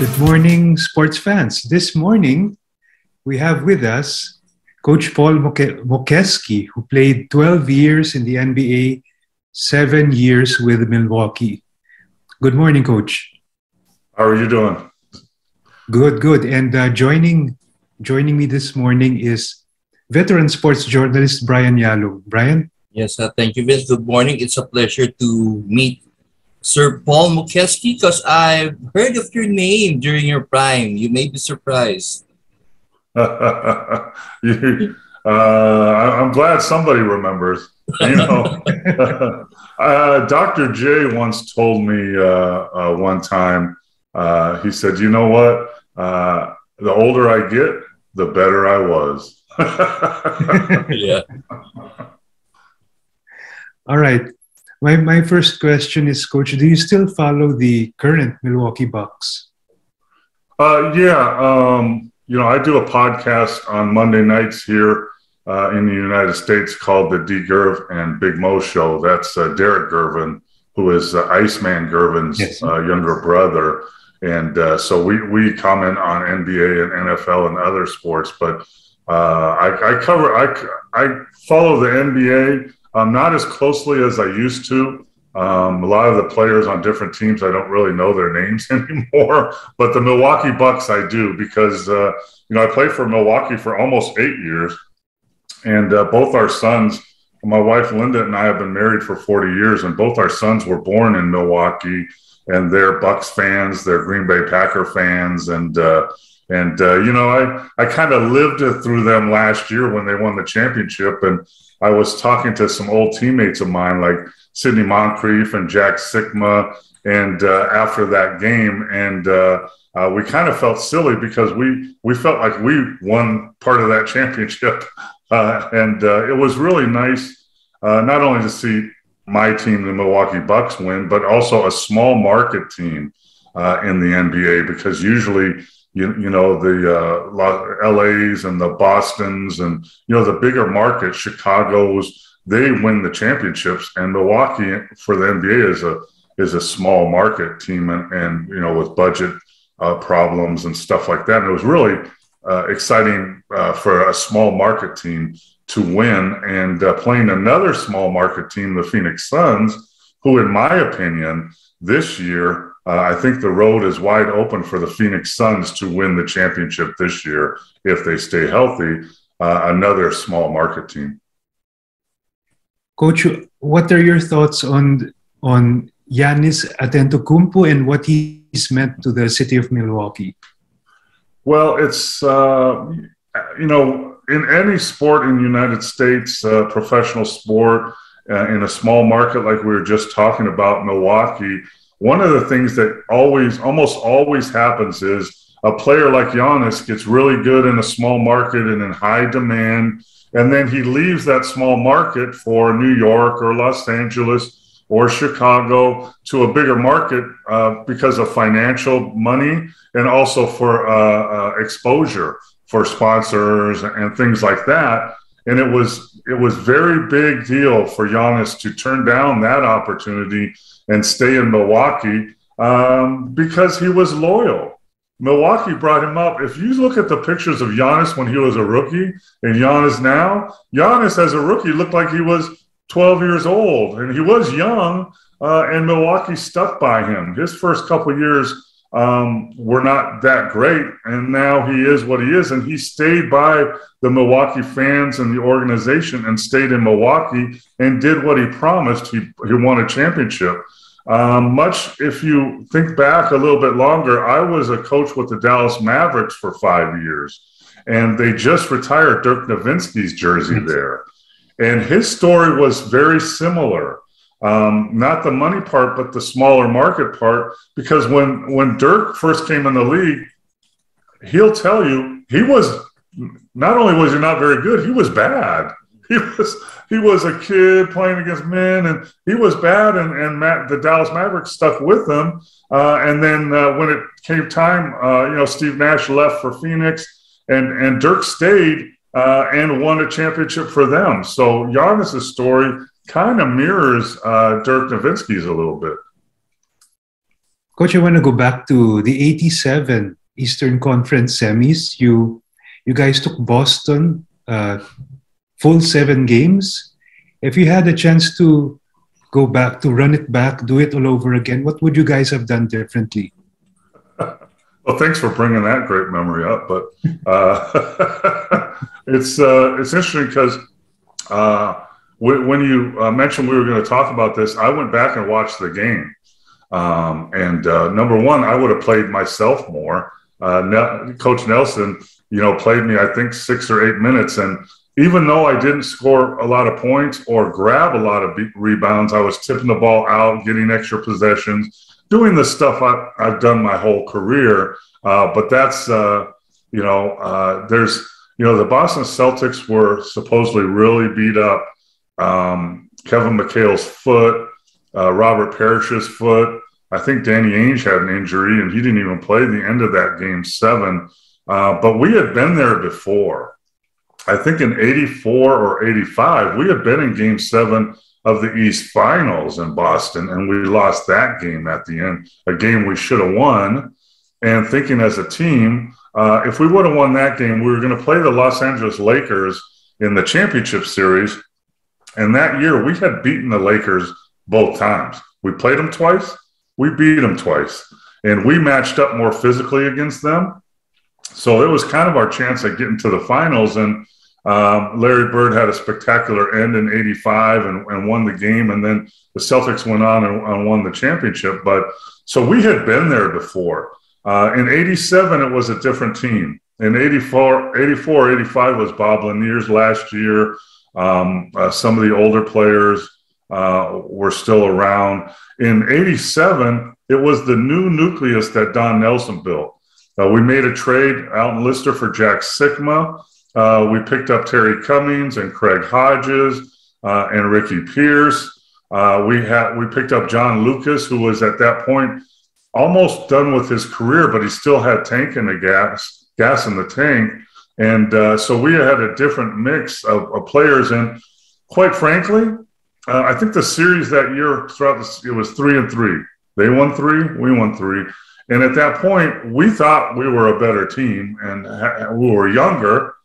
Good morning, sports fans. This morning, we have with us Coach Paul Mokeski, who played 12 years in the NBA, 7 years with Milwaukee. Good morning, Coach. How are you doing? Good. And joining me this morning is veteran sports journalist Brian Yalung. Brian? Yes, thank you, Vince. Good morning. It's a pleasure to meet Sir Paul Mokeski because I've heard of your name during your prime. You may be surprised. I'm glad somebody remembers. You know, Dr. J once told me one time, he said, you know what? The older I get, the better I was. Yeah. All right. My first question is, Coach, do you still follow the current Milwaukee Bucks? Yeah. You know, I do a podcast on Monday nights here in the United States called the D. Gerv and Big Mo Show. That's Derrick Gervin, who is Iceman Gervin's younger brother. And so we comment on NBA and NFL and other sports. But I follow the NBA. Not as closely as I used to. A lot of the players on different teams, I don't really know their names anymore. But the Milwaukee Bucks, I do, because you know, I played for Milwaukee for almost 8 years, and both our sons, my wife Linda and I have been married for 40 years, and both our sons were born in Milwaukee, and they're Bucks fans, they're Green Bay Packer fans, and you know, I kind of lived it through them last year when they won the championship. And I was talking to some old teammates of mine, like Sidney Moncrief and Jack Sikma, and after that game, and we kind of felt silly because we felt like we won part of that championship, and it was really nice not only to see my team, the Milwaukee Bucks, win, but also a small market team in the NBA, because usually you know, the LAs and the Bostons and, you know, the bigger markets, Chicago's, they win the championships, and Milwaukee for the NBA is a small market team, and you know, with budget problems and stuff like that. And it was really exciting for a small market team to win, and playing another small market team, the Phoenix Suns, who, in my opinion, this year, I think the road is wide open for the Phoenix Suns to win the championship this year if they stay healthy, another small market team. Coach, what are your thoughts on Giannis Antetokounmpo and what he's meant to the city of Milwaukee? Well, it's, you know, in any sport in the United States, professional sport, in a small market like we were just talking about, Milwaukee, one of the things that almost always happens is a player like Giannis gets really good in a small market and in high demand, and then he leaves that small market for New York or Los Angeles or Chicago to a bigger market because of financial money, and also for exposure for sponsors and things like that. And it was very big deal for Giannis to turn down that opportunity and stay in Milwaukee because he was loyal. Milwaukee brought him up. If you look at the pictures of Giannis when he was a rookie and Giannis now, Giannis as a rookie looked like he was 12 years old, and he was young, and Milwaukee stuck by him. His first couple of years were not that great, and now he is what he is, and he stayed by the Milwaukee fans and the organization and stayed in Milwaukee and did what he promised. He won a championship. Much, if you think back a little bit longer, I was a coach with the Dallas Mavericks for 5 years, and they just retired Dirk Nowitzki's jersey there. And his story was very similar. Not the money part, but the smaller market part, because when Dirk first came in the league, he'll tell you he was, not only was he not very good, he was bad. He was a kid playing against men, and he was bad, and the Dallas Mavericks stuck with him. And then when it came time, you know, Steve Nash left for Phoenix, and Dirk stayed and won a championship for them. So Giannis's story kind of mirrors Dirk Nowitzki's a little bit. Coach, I want to go back to the 87 Eastern Conference semis. You guys took Boston full 7 games. If you had a chance to go back, to run it back, do it all over again, what would you guys have done differently? Well, thanks for bringing that great memory up. But it's interesting because when you mentioned we were going to talk about this, I went back and watched the game. Number one, I would have played myself more. Coach Nelson, played me, I think, 6 or 8 minutes. And even though I didn't score a lot of points or grab a lot of rebounds, I was tipping the ball out, getting extra possessions, doing the stuff I've done my whole career. But that's, there's, the Boston Celtics were supposedly really beat up. Kevin McHale's foot, Robert Parrish's foot. I think Danny Ainge had an injury, and he didn't even play the end of that game 7. But we had been there before. I think in 84 or 85, we had been in game 7 of the East Finals in Boston, and we lost that game at the end, a game we should have won. And thinking as a team, if we would have won that game, we were going to play the Los Angeles Lakers in the championship series. And that year, we had beaten the Lakers both times. We played them twice. We beat them twice. And we matched up more physically against them. So it was kind of our chance at getting to the finals. And Larry Bird had a spectacular end in 85 and won the game. And then the Celtics went on and won the championship. But so we had been there before. In 87, it was a different team. In 84, 85 was Bob Lanier's last year. Some of the older players were still around. In 87, it was the new nucleus that Don Nelson built. We made a trade, Alton Lister for Jack Sikma. We picked up Terry Cummings and Craig Hodges and Ricky Pierce. We picked up John Lucas, who was at that point almost done with his career, but he still had tank in the gas in the tank. And so we had a different mix of players. And quite frankly, I think the series that year it was 3-3. They won 3, we won 3. And at that point, we thought we were a better team, and we were younger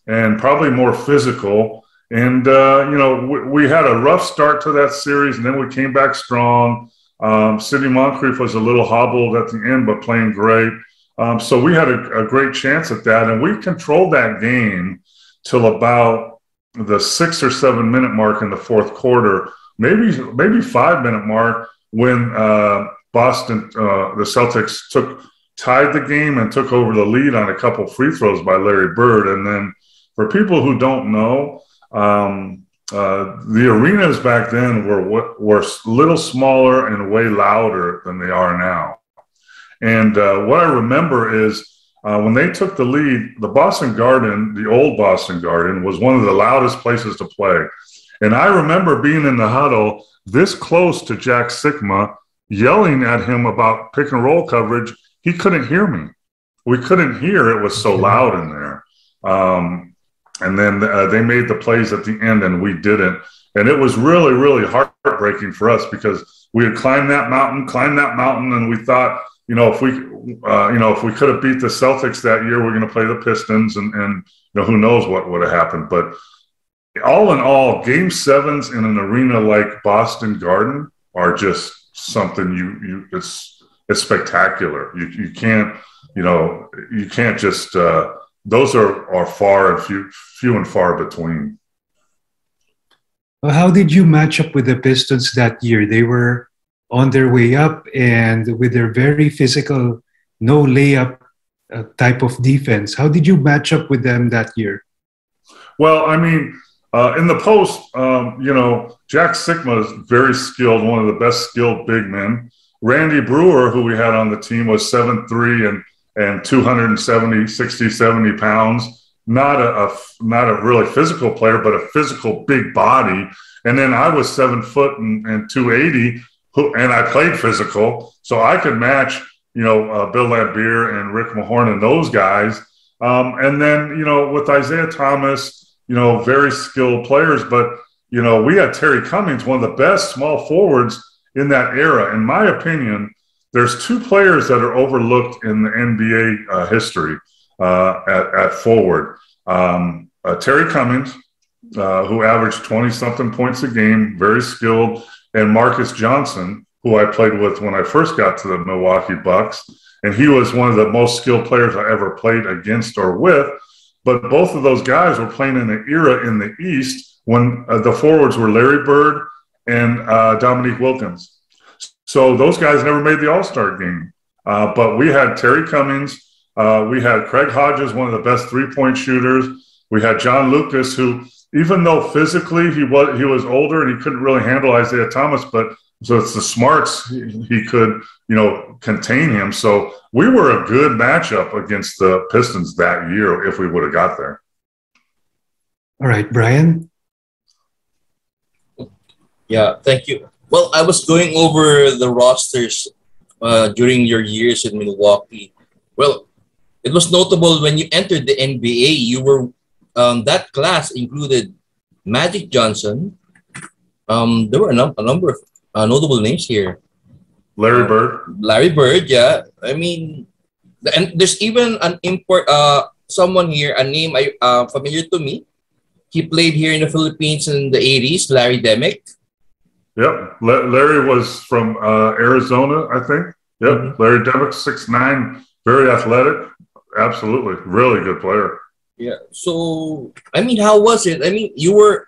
and probably more physical. And, we had a rough start to that series, and then we came back strong. Sidney Moncrief was a little hobbled at the end, but playing great. So we had a great chance at that, and we controlled that game till about the 6 or 7 minute mark in the fourth quarter, maybe 5 minute mark when Boston, the Celtics tied the game and took over the lead on a couple free throws by Larry Bird. And then for people who don't know, the arenas back then were a little smaller and way louder than they are now. And what I remember is when they took the lead, the Boston Garden, the old Boston Garden, was one of the loudest places to play. And I remember being in the huddle this close to Jack Sikma, yelling at him about pick and roll coverage. He couldn't hear me. We couldn't hear. It was so loud in there. And then they made the plays at the end, and we didn't. And it was really, really heartbreaking for us because we had climbed that mountain, and we thought, if we could have beat the Celtics that year, we're going to play the Pistons, and who knows what would have happened. But all in all, Game 7s in an arena like Boston Garden are just something it's spectacular. You can't just those are far and few and far between. Well, how did you match up with the Pistons that year? They were on their way up, and with their very physical, no layup type of defense. How did you match up with them that year? Well, I mean, in the post, Jack Sikma is very skilled, one of the best skilled big men. Randy Brewer, who we had on the team, was 7'3" and 70 pounds. Not a really physical player, but a physical big body. And then I was 7 foot and 280, and I played physical, so I could match, Bill Laimbeer and Rick Mahorn and those guys. And then, with Isaiah Thomas, very skilled players. But, we had Terry Cummings, one of the best small forwards in that era. In my opinion, there's two players that are overlooked in the NBA history at forward. Terry Cummings, who averaged 20-something points a game, very skilled, and Marcus Johnson, who I played with when I first got to the Milwaukee Bucks. And he was one of the most skilled players I ever played against or with. But both of those guys were playing in an era in the East when the forwards were Larry Bird and Dominique Wilkins. So those guys never made the All-Star game. But we had Terry Cummings. We had Craig Hodges, one of the best three-point shooters. We had John Lucas, who, even though physically he was older and he couldn't really handle Isaiah Thomas, but so it's the smarts he could, contain him. So we were a good matchup against the Pistons that year if we would have got there. All right, Brian. Yeah, thank you. Well, I was going over the rosters during your years in Milwaukee. Well, it was notable when you entered the NBA, you were that class included Magic Johnson. There were a number of notable names here. Larry Bird, yeah. I mean, and there's even an someone here, a name familiar to me. He played here in the Philippines in the 80s, Larry Demick. Yep. Larry was from Arizona, I think. Yep. Mm-hmm. Larry Demick, 6'9", very athletic. Absolutely. Really good player. Yeah. So, I mean, how was it? I mean,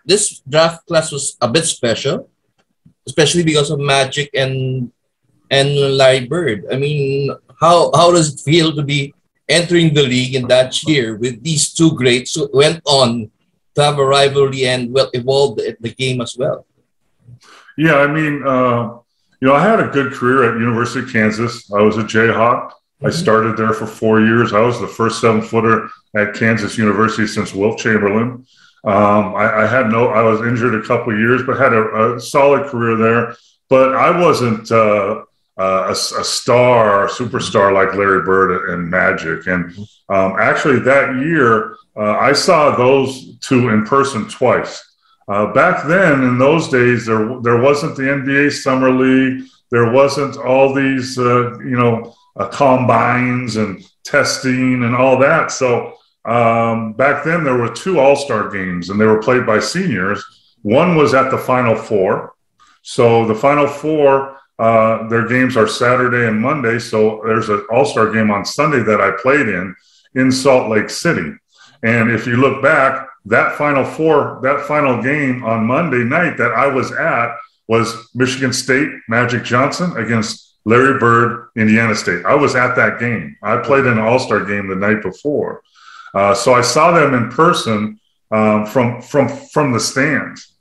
this draft class was a bit special, especially because of Magic and Larry Bird. I mean, how does it feel to be entering the league in that year with these two greats who went on to have a rivalry and evolved the game as well? Yeah, I mean, I had a good career at University of Kansas. I was a Jayhawk. Mm-hmm. I started there for 4 years. I was the first 7-footer at Kansas University since Wilt Chamberlain. I was injured a couple of years, but had a solid career there. But I wasn't a star or superstar like Larry Bird and Magic. And actually that year, I saw those two in person twice. Back then, in those days, there wasn't the NBA Summer League. There wasn't all these, combines and testing and all that. So back then, there were 2 All-Star games, and they were played by seniors. One was at the Final Four. So the Final Four, their games are Saturday and Monday. So there's an All-Star game on Sunday that I played in Salt Lake City. And if you look back, that final game on Monday night that I was at was Michigan State, Magic Johnson against Larry Bird, Indiana State. I was at that game. I played in an All-Star game the night before. So I saw them in person from the stands.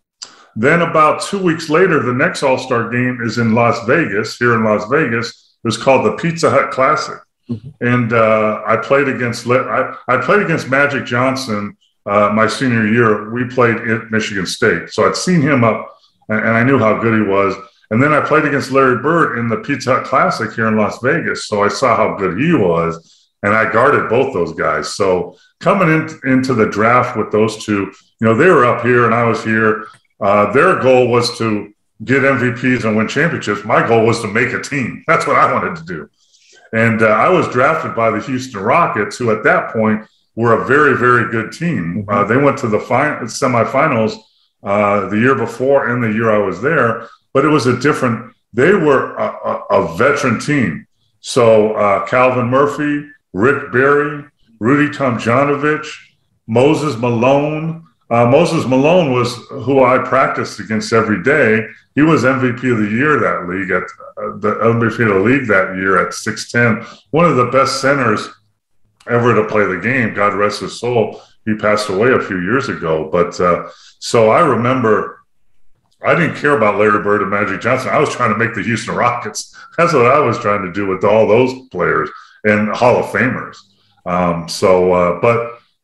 Then about 2 weeks later, the next All-Star game is in Las Vegas, here in Las Vegas. It was called the Pizza Hut Classic. Mm-hmm. And I played against Magic Johnson my senior year. We played at Michigan State. So I'd seen him up, and I knew how good he was. And then I played against Larry Bird in the Pizza Hut Classic here in Las Vegas. So I saw how good he was, and I guarded both those guys. So coming into the draft with those two, they were up here and I was here. Their goal was to get MVPs and win championships. My goal was to make a team. That's what I wanted to do. And I was drafted by the Houston Rockets, who at that point were a very, very good team. They went to the semifinals the year before and the year I was there, but it was they were a veteran team. So Calvin Murphy, Rick Barry, Rudy Tomjanovich, Moses Malone. Moses Malone was who I practiced against every day. He was MVP of the year that league, the MVP of the league that year at 6'10". One of the best centers ever to play the game. God rest his soul. He passed away a few years ago. But so I remember I didn't care about Larry Bird and Magic Johnson. I was trying to make the Houston Rockets. That's what I was trying to do with all those players and Hall of Famers.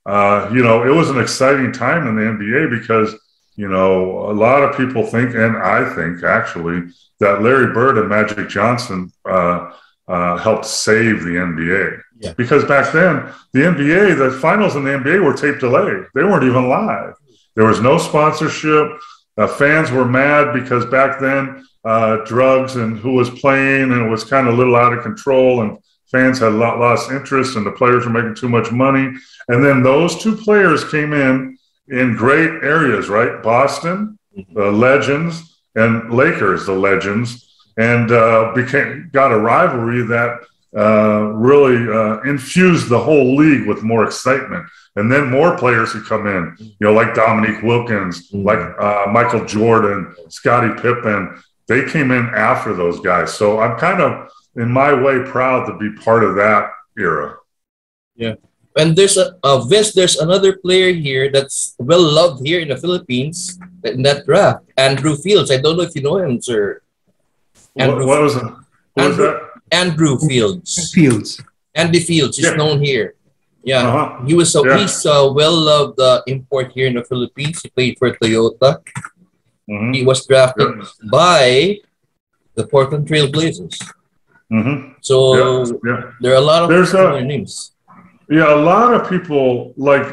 It was an exciting time in the NBA because, a lot of people think, and I think actually, that Larry Bird and Magic Johnson helped save the NBA. Yeah. Because back then, the finals in the NBA were tape delayed. They weren't even live. There was no sponsorship. Fans were mad because back then drugs and who was playing, and it was kind of a little out of control, and fans had lost interest, and the players were making too much money. And then those two players came in great areas, right? Boston, the legends, and Lakers, the legends, and got a rivalry that really infused the whole league with more excitement. And then more players who come in, like Dominique Wilkins, like Michael Jordan, Scottie Pippen. They came in after those guys. So I'm kind of, in my way, proud to be part of that era. Yeah. And there's Vince, there's another player here that's well loved here in the Philippines in that draft, Andrew Fields. I don't know if you know him, sir. What was it? Who was that? Andrew Fields. Andy Fields is known here. Yeah, he's a well-loved import here in the Philippines. He played for Toyota. He was drafted by the Portland Trail Blazers. So there are a lot of names. Yeah, a lot of people, like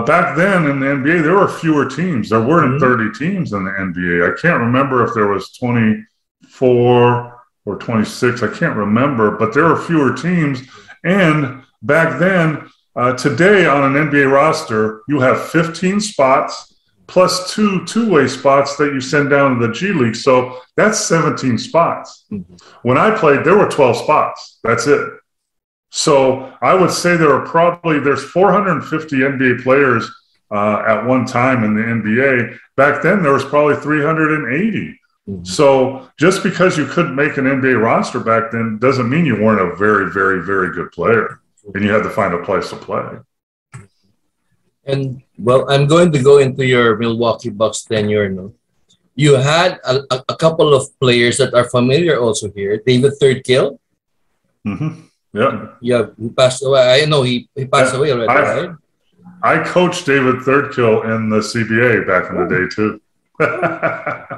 back then in the NBA, there were fewer teams. There weren't 30 teams in the NBA. I can't remember if there was 24 or 26. I can't remember, but there were fewer teams. And back then, today on an NBA roster, you have 15 spots plus two-way spots that you send down to the G League. So that's 17 spots. When I played, there were 12 spots. That's it. So I would say there's 450 NBA players at one time in the NBA. Back then, there was probably 380. So just because you couldn't make an NBA roster back then doesn't mean you weren't a very, very, very good player and you had to find a place to play. And, well, I'm going to go into your Milwaukee Bucks tenure. No? You had a couple of players that are familiar also here. David Thirdkill. Yeah, he passed away. I know he passed away already, right? I coached David Thirdkill in the CBA back in the day, too.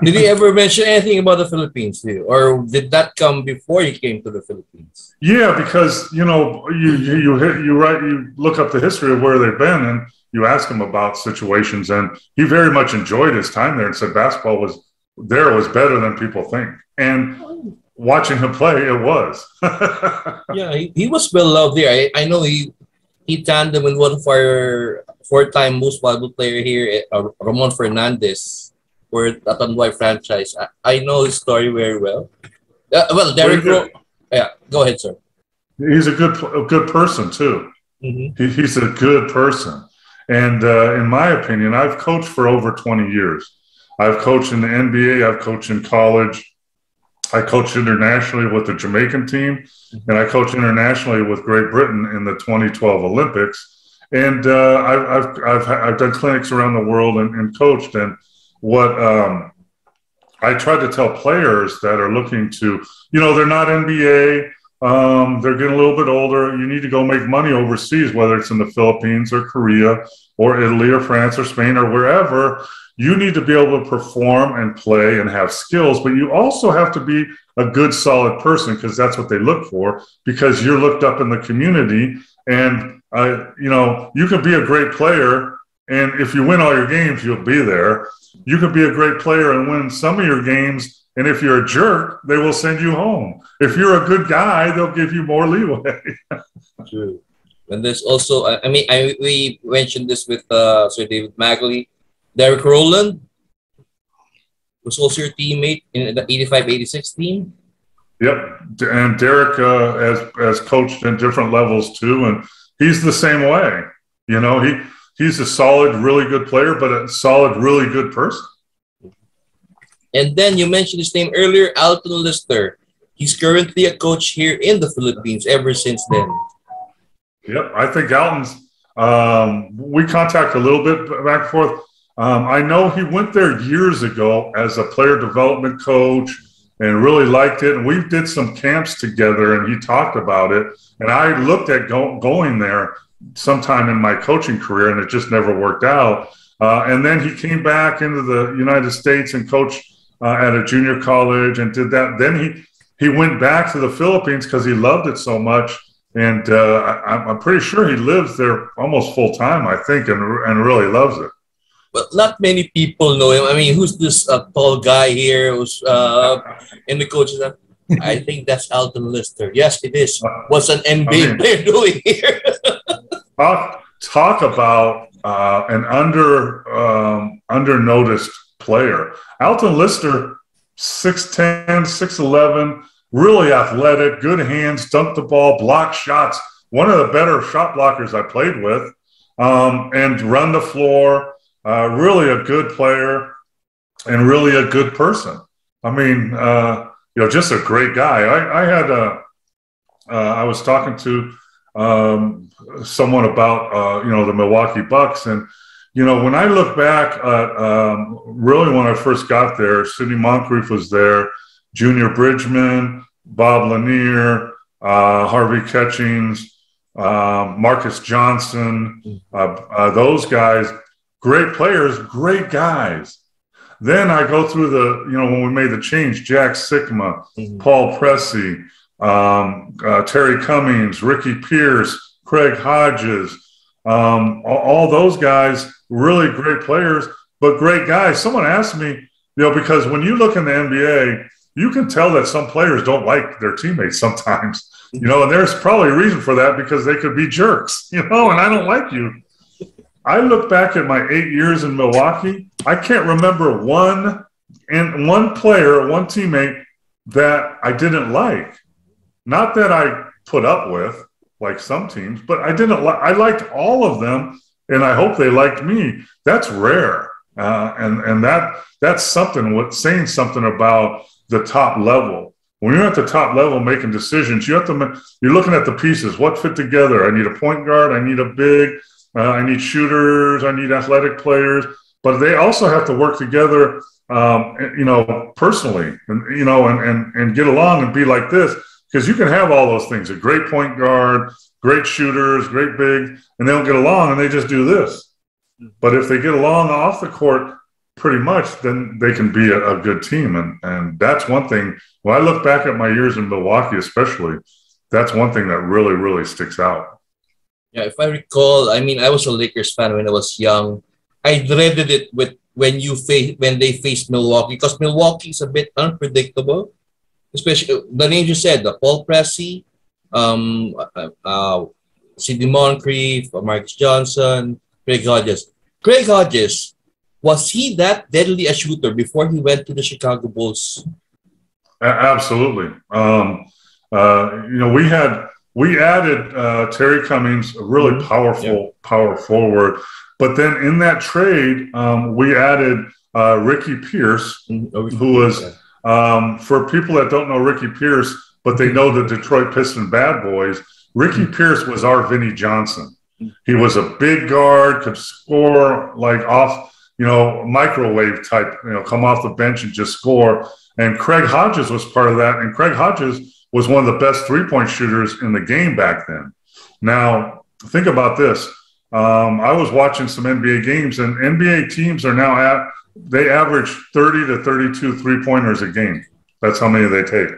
Did he ever mention anything about the Philippines to you? Or did that come before you came to the Philippines? Yeah, because, you look up the history of where they've been and you ask him about situations, and he very much enjoyed his time there and said basketball was better than people think. And watching him play, it was. Yeah, he was well loved there. I know he tandem with one of our four-time most valuable player here, Ramon Fernandez, for the Tanduay franchise. I know his story very well. Derrick Roland. Yeah, go ahead, sir. He's a good person too. He's a good person, and in my opinion, I've coached for over 20 years. I've coached in the NBA. I've coached in college. I coached internationally with the Jamaican team, and I coached internationally with Great Britain in the 2012 Olympics. And I've done clinics around the world and coached. And what I try to tell players that are looking to, they're not NBA, they're getting a little bit older. You need to go make money overseas, whether it's in the Philippines or Korea or Italy or France or Spain or wherever. You need to be able to perform and play and have skills, but you also have to be a good, solid person, because that's what they look for, because you're looked up in the community. And, you can be a great player, and if you win all your games, you'll be there. You can be a great player and win some of your games, and if you're a jerk, they will send you home. If you're a good guy, they'll give you more leeway. True. And there's also, we mentioned this with Sir David Magley. Derrick Roland was also your teammate in the 85-86 team. Yep, and Derrick has coached in different levels too, and he's the same way. He's a solid, really good player, but a solid, really good person. And then you mentioned his name earlier, Alton Lister. He's currently a coach here in the Philippines ever since then. Yep, I think Alton's, we contact a little bit back and forth. I know he went there years ago as a player development coach and really liked it. And we did some camps together, and he talked about it. And I looked at going there sometime in my coaching career, and it just never worked out. And then he came back into the United States and coached at a junior college and did that. Then he went back to the Philippines because he loved it so much. And I'm pretty sure he lives there almost full time, I think, and really loves it. Well, not many people know him. I mean, who's this tall guy here who's in the coaches? I think that's Alton Lister. Yes, it is. What's an NBA player doing here? Talk about an under-noticed player. Alton Lister, 6'10", 6'11", really athletic, good hands, dunked the ball, blocked shots. One of the better shot blockers I played with, and run the floor. Really a good player and really a good person. I mean, just a great guy. I was talking to someone about, the Milwaukee Bucks. And, when I look back at really when I first got there, Sidney Moncrief was there, Junior Bridgman, Bob Lanier, Harvey Catchings, Marcus Johnson, those guys, great players, great guys. Then I go through when we made the change, Jack Sikma, Paul Pressey, Terry Cummings, Ricky Pierce, Craig Hodges, all those guys, really great players, but great guys. Someone asked me, because when you look in the NBA, you can tell that some players don't like their teammates sometimes, and there's probably a reason for that because they could be jerks, and I don't like you. I look back at my 8 years in Milwaukee, I can't remember one player, one teammate that I didn't like. Not that I put up with, like some teams, but I liked all of them, and I hope they liked me. That's rare. And that's something, saying something about the top level. When you're at the top level making decisions, you're looking at the pieces. What fit together? I need a point guard. I need a big. I need shooters. I need athletic players. But they also have to work together, personally, and get along and be like this. Because you can have all those things: a great point guard, great shooters, great big, and they don't get along, and they just do this. But if they get along off the court, pretty much, then they can be a good team. And that's one thing. When I look back at my years in Milwaukee, especially, that's one thing that really, really sticks out. Yeah, if I recall, I was a Lakers fan when I was young. I dreaded it when they faced Milwaukee, because Milwaukee is a bit unpredictable. Especially the names you said, the Paul Pressey, Sidney Moncrief, Marcus Johnson, Craig Hodges. Craig Hodges, was he that deadly a shooter before he went to the Chicago Bulls? Absolutely. We added Terry Cummings, a really powerful power forward. But then in that trade, we added Ricky Pierce, who was, for people that don't know Ricky Pierce, but they know the Detroit Pistons bad boys, Ricky Pierce was our Vinnie Johnson. He was a big guard, could score like off, microwave type, come off the bench and just score. And Craig Hodges was part of that. And Craig Hodges was one of the best three-point shooters in the game back then. Now, think about this. I was watching some NBA games, and NBA teams are now they average 30 to 32 three-pointers a game. That's how many they take.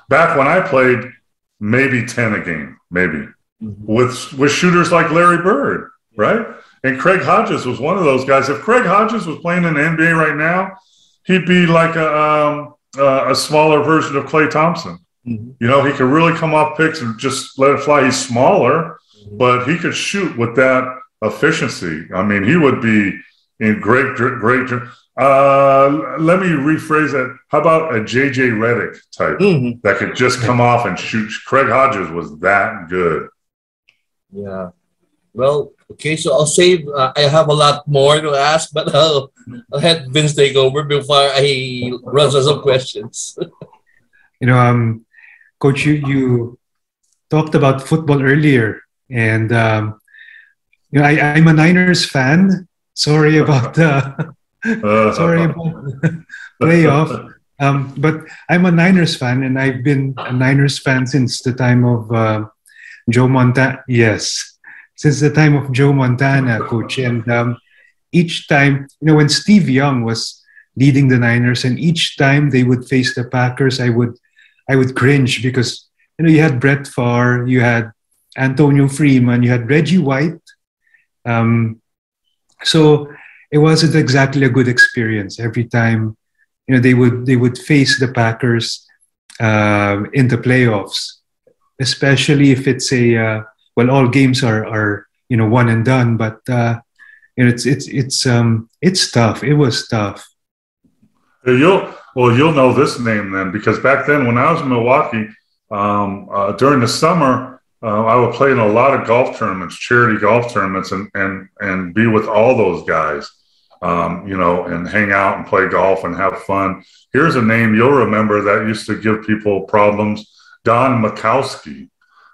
Back when I played, maybe 10 a game, maybe, with shooters like Larry Bird, right? And Craig Hodges was one of those guys. If Craig Hodges was playing in the NBA right now, he'd be like a smaller version of Klay Thompson. He could really come off picks and just let it fly. He's smaller, but he could shoot with that efficiency. I mean, he would be in great. Let me rephrase that. How about a JJ Redick type that could just come off and shoot? Craig Hodges was that good. Yeah. Well, okay, so I'll save. I have a lot more to ask, but I'll have Vince take over before I run some questions. Coach, you talked about football earlier, and I'm a Niners fan. Sorry about playoff, but I'm a Niners fan, and I've been a Niners fan since the time of Joe Montana. Yes, since the time of Joe Montana, Coach. And each time, when Steve Young was leading the Niners, and each time they would face the Packers, I would cringe because, you had Brett Favre, you had Antonio Freeman, you had Reggie White. So it wasn't exactly a good experience every time. They would face the Packers in the playoffs, especially if it's all games are one and done, but it's tough. It was tough. You'll know this name then, because back then when I was in Milwaukee, during the summer, I would play in a lot of golf tournaments, charity golf tournaments, and be with all those guys. And hang out and play golf and have fun. Here's a name you'll remember that used to give people problems. Don Makowski.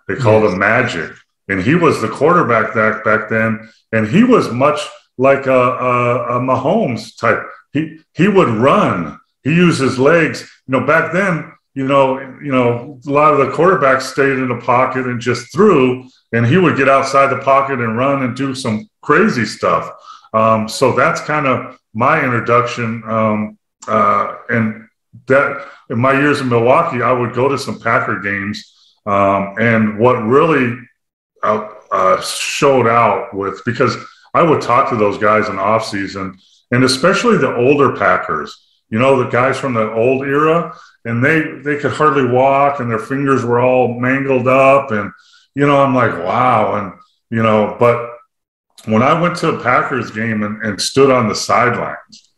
They called him Magic. And he was the quarterback back then. And he was much like a Mahomes type. He would run. He used his legs. Back then, a lot of the quarterbacks stayed in the pocket and just threw. And he would get outside the pocket and run and do some crazy stuff. So that's kind of my introduction. And that in my years in Milwaukee, I would go to some Packer games. And what really showed out because I would talk to those guys in the off season, and especially the older Packers, the guys from the old era, and they could hardly walk and their fingers were all mangled up. And, I'm like, wow. And, but when I went to a Packers game and stood on the sidelines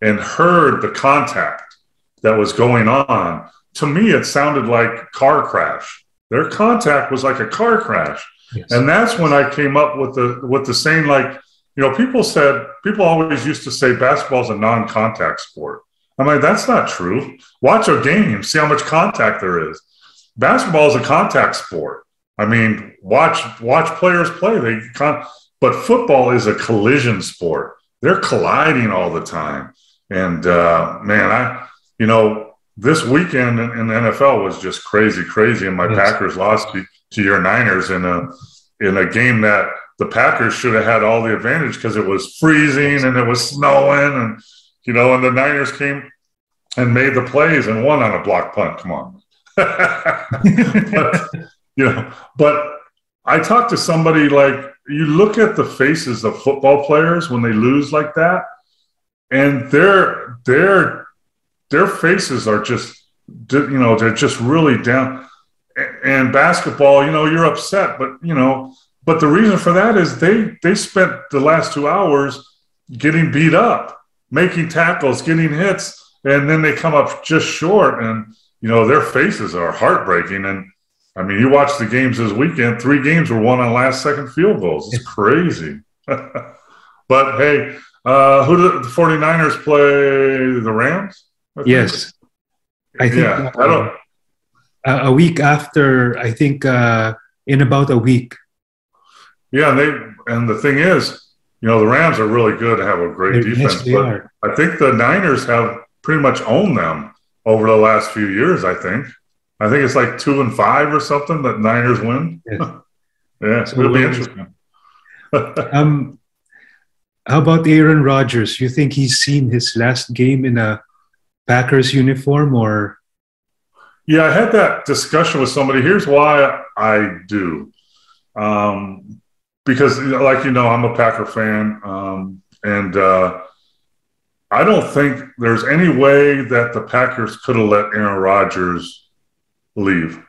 and heard the contact that was going on, to me, it sounded like car crash. Their contact was like a car crash. Yes. And that's when I came up with the saying, like, people always used to say basketball is a non-contact sport. I'm like, that's not true. Watch a game, see how much contact there is. Basketball is a contact sport. I mean, watch players play. But football is a collision sport. They're colliding all the time. And, this weekend in the NFL was just crazy. And my Packers lost to your Niners in a game that the Packers should have had all the advantage because it was freezing and it was snowing. And, and the Niners came and made the plays and won on a block punt. Come on. But I talked to somebody like, you look at the faces of football players when they lose like that, and their faces are just, they're just really down. And basketball, you're upset, but the reason for that is they spent the last 2 hours getting beat up, making tackles, getting hits, and then they come up just short, and their faces are heartbreaking. And I mean, you watch the games this weekend, 3 games were won on last-second field goals. It's crazy. But, hey, who did the 49ers play? The Rams? Yes. I think a week after, I think in about a week. Yeah, and the thing is, the Rams are really good to have a great defense. Yes, but I think the Niners have pretty much owned them over the last few years, I think. I think it's like 2-5 or something that Niners win. Yes. Yeah, so it'll be interesting. How about Aaron Rodgers? You think he's seen his last game in a Packers uniform, or? Yeah, I had that discussion with somebody. Here's why I do. Because, I'm a Packer fan, and I don't think there's any way that the Packers could have let Aaron Rodgers leave.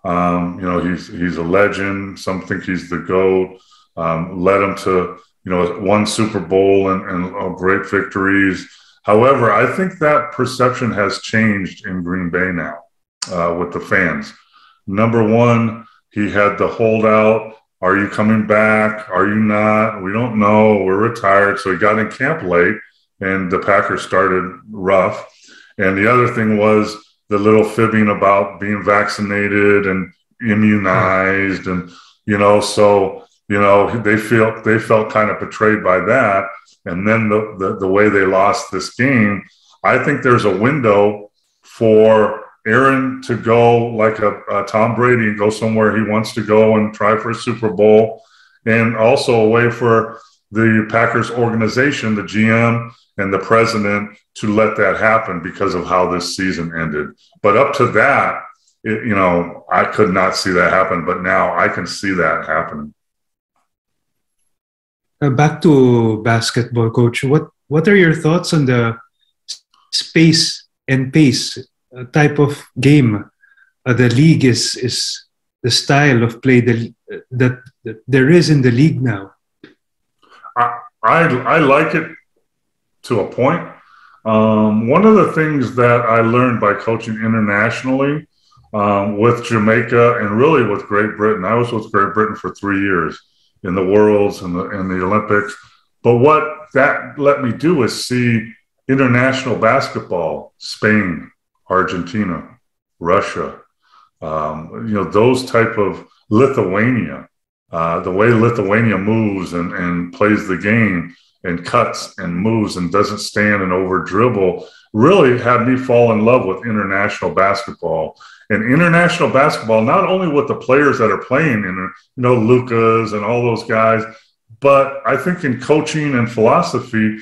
He's a legend. Some think he's the GOAT. Led him to, one Super Bowl and great victories. However, I think that perception has changed in Green Bay now with the fans. Number one, he had the holdout. Are you coming back? Are you not? We don't know. We're retired. So he got in camp late, and the Packers started rough. And the other thing was the little fibbing about being vaccinated and immunized, and they felt kind of betrayed by that. And then the way they lost this game, I think there's a window for Aaron to go like a Tom Brady and go somewhere he wants to go and try for a Super Bowl, and also a way for the Packers organization, the GM and the president, to let that happen because of how this season ended. But up to that, I could not see that happen, but now I can see that happening. Back to basketball, Coach. What are your thoughts on the space and pace type of game? The league is the style of play that there is in the league now. I like it to a point. One of the things that I learned by coaching internationally with Jamaica and really with Great Britain, I was with Great Britain for 3 years in the Worlds and the Olympics. But what that let me do is see international basketball, Spain, Argentina, Russia, those type of Lithuania, the way Lithuania moves and plays the game and cuts and moves and doesn't stand and over dribble really had me fall in love with international basketball. And international basketball, not only with the players that are playing in, Lucas and all those guys, but I think in coaching and philosophy,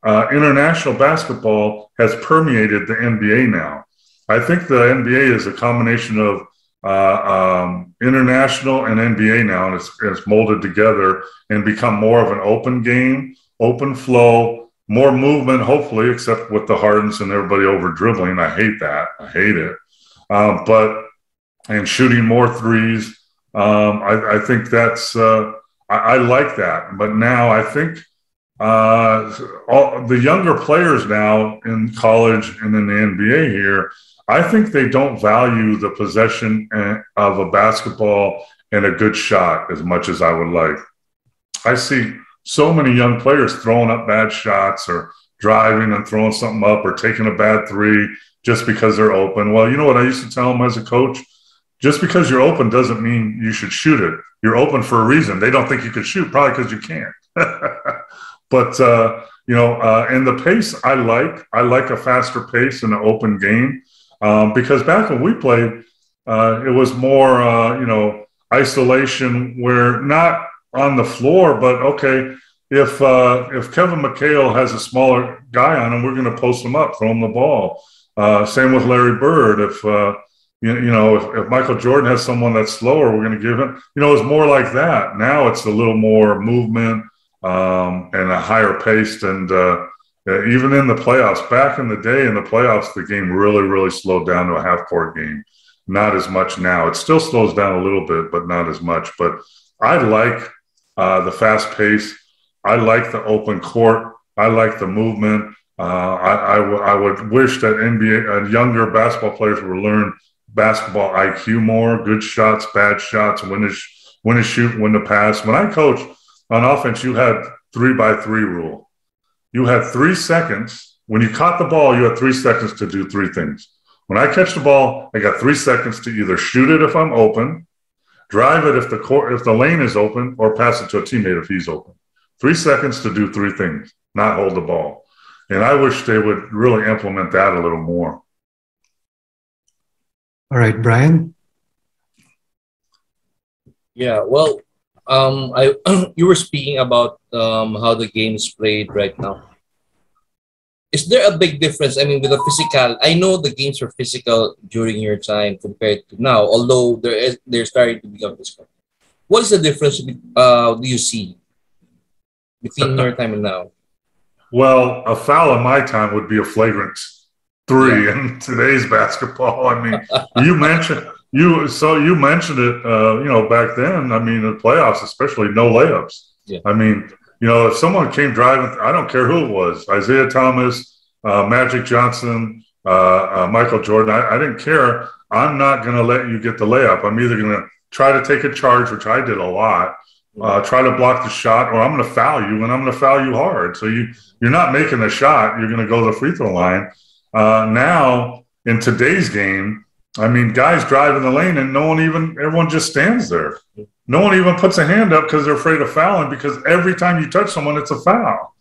international basketball has permeated the NBA now. I think the NBA is a combination of international and NBA now, and it's molded together and become more of an open game, open flow, more movement, hopefully, except with the Hardens and everybody over dribbling. I hate that. I hate it. And shooting more threes. I think that's, I like that. But now I think all the younger players now in college and in the NBA here, I think they don't value the possession of a basketball and a good shot as much as I would like. I see so many young players throwing up bad shots or driving and throwing something up or taking a bad three just because they're open. Well, you know what I used to tell them as a coach? Just because you're open doesn't mean you should shoot it. You're open for a reason. They don't think you can shoot, probably because you can't. But, and the pace I like a faster pace and an open game. Because back when we played, it was more, isolation where not on the floor, but okay, if Kevin McHale has a smaller guy on him, we're going to post him up, throw him the ball. Same with Larry Bird. If Michael Jordan has someone that's slower, we're going to give him, it's more like that. Now it's a little more movement and a higher pace. And even in the playoffs, back in the day in the playoffs, the game really, really slowed down to a half-court game. Not as much now. It still slows down a little bit, but not as much. But I like the fast pace. I like the open court. I like the movement. I would wish that NBA younger basketball players would learn basketball IQ more, good shots, bad shots, when to shoot, when to pass. When I coached on offense, you had 3x3 rule. You had 3 seconds. When you caught the ball, you had 3 seconds to do 3 things. When I catch the ball, I got 3 seconds to either shoot it if I'm open, drive it if the lane is open, or pass it to a teammate if he's open. 3 seconds to do 3 things, not hold the ball. And I wish they would really implement that a little more. All right, Brian? Yeah, well, you were speaking about how the game is played right now. Is there a big difference? I mean, with the physical, I know the games were physical during your time compared to now, although they're starting to become physical. What is the difference do you see between your time and now? Well, a foul in my time would be a flagrant 3 in today's basketball. I mean, you mentioned it, back then. I mean, in the playoffs, especially, no layups. Yeah. I mean, if someone came driving, I don't care who it was, Isaiah Thomas, Magic Johnson, Michael Jordan, I didn't care. I'm not going to let you get the layup. I'm either going to try to take a charge, which I did a lot, try to block the shot, or I'm going to foul you, and I'm going to foul you hard. So you're not making the shot. You're going to go to the free throw line. Now, in today's game, I mean, guys drive in the lane and everyone just stands there. No one even puts a hand up because they're afraid of fouling, because every time you touch someone, it's a foul.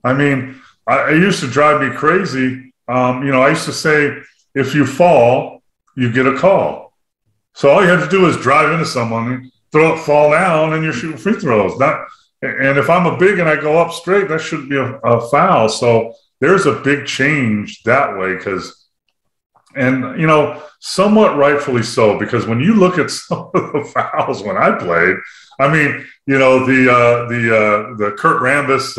I mean, it used to drive me crazy. I used to say, if you fall, you get a call. So all you have to do is drive into someone, fall down, and you're shooting free throws. And if I'm a big and I go up straight, that shouldn't be a foul. So there's a big change that way, somewhat rightfully so, because when you look at some of the fouls when I played, I mean, you know, the Kurt Rambis,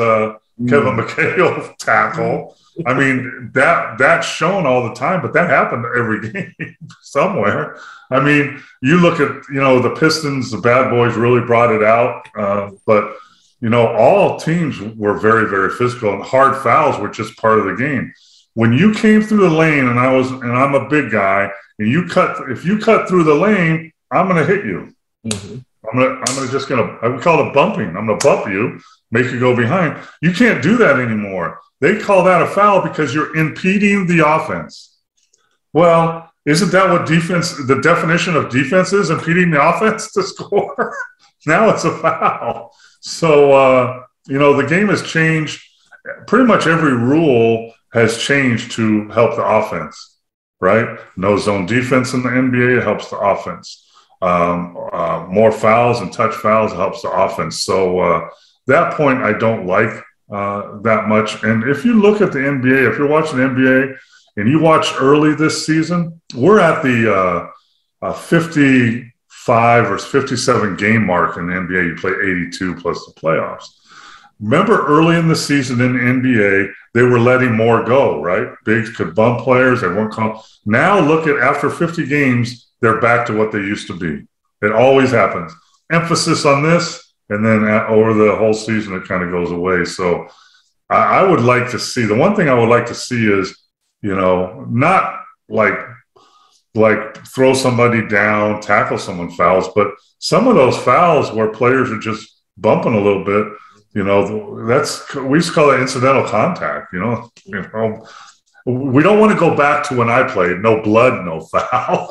Kevin McHale tackle. I mean, that's shown all the time, but that happened every game somewhere. I mean, you look at, you know, the Pistons, the bad boys really brought it out. But, you know, all teams were very, very physical, and hard fouls were just part of the game. When you came through the lane and I'm a big guy, and if you cut through the lane, I'm going to hit you. Mm-hmm. We call it bumping. I'm going to bump you, make you go behind. You can't do that anymore. They call that a foul because you're impeding the offense. Well, isn't that what the definition of defense is? Impeding the offense to score? Now it's a foul. So, you know, the game has changed. Pretty much every rule has changed to help the offense, right? No zone defense in the NBA helps the offense. More fouls and touch fouls helps the offense. So that point I don't like that much. And if you look at the NBA, if you're watching the NBA and you watch early this season, we're at the 55 or 57 game mark in the NBA. You play 82 plus the playoffs. Remember early in the season in the NBA, they were letting more go, right? Bigs could bump players. They weren't called. Now look at after 50 games, they're back to what they used to be. It always happens. Emphasis on this, and then over the whole season, it kind of goes away. So I would like to see, the one thing I would like to see is, you know, not like throw somebody down, tackle someone fouls, but some of those fouls where players are just bumping a little bit, you know, we used to call it incidental contact, you know. We don't want to go back to when I played, no blood, no foul.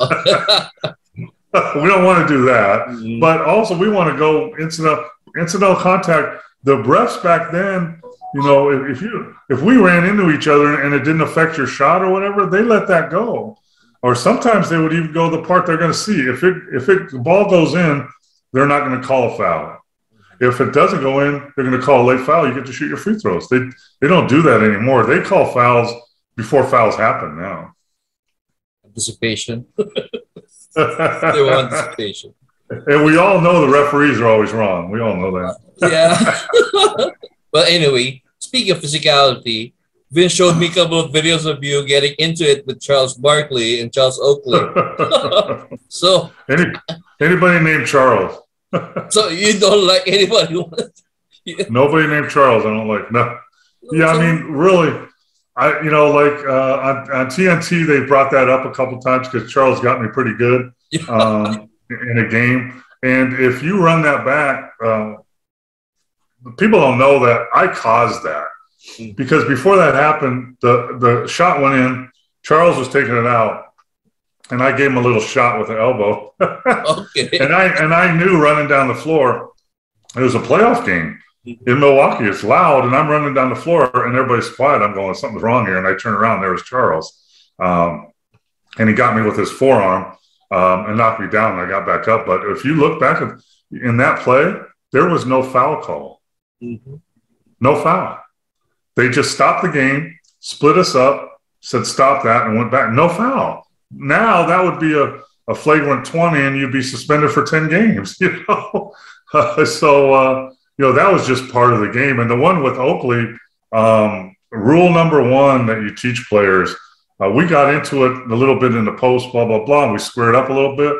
We don't want to do that. Mm-hmm. But also we want to go incidental contact. The refs back then, you know, if we ran into each other and it didn't affect your shot or whatever, they let that go. Or sometimes they would even go the part they're going to see. If the ball goes in, they're not going to call a foul. If it doesn't go in, they're going to call a late foul. You get to shoot your free throws. They don't do that anymore. They call fouls before fouls happen now. Anticipation. They want anticipation. And we all know the referees are always wrong. We all know that. Yeah. Well, anyway, speaking of physicality, Vince showed me a couple of videos of you getting into it with Charles Barkley and Charles Oakley. So anybody named Charles. So you don't like anybody? Nobody named Charles I don't like. No. Yeah, I mean, really, on TNT, they brought that up a couple times because Charles got me pretty good in a game. And if you run that back, people don't know that I caused that. Because before that happened, the shot went in, Charles was taking it out, and I gave him a little shot with the elbow. Okay. And I knew running down the floor, it was a playoff game in Milwaukee. It's loud, and I'm running down the floor, and everybody's quiet. I'm going, something's wrong here. And I turn around, there was Charles. And he got me with his forearm and knocked me down, and I got back up. But if you look back in that play, there was no foul call. Mm-hmm. No foul. They just stopped the game, split us up, said stop that, and went back. No foul. Now that would be a flagrant 20, and you'd be suspended for 10 games, you know. You know, that was just part of the game. And the one with Oakley, rule number one that you teach players, we got into it a little bit in the post, blah, blah, blah, and we squared up a little bit.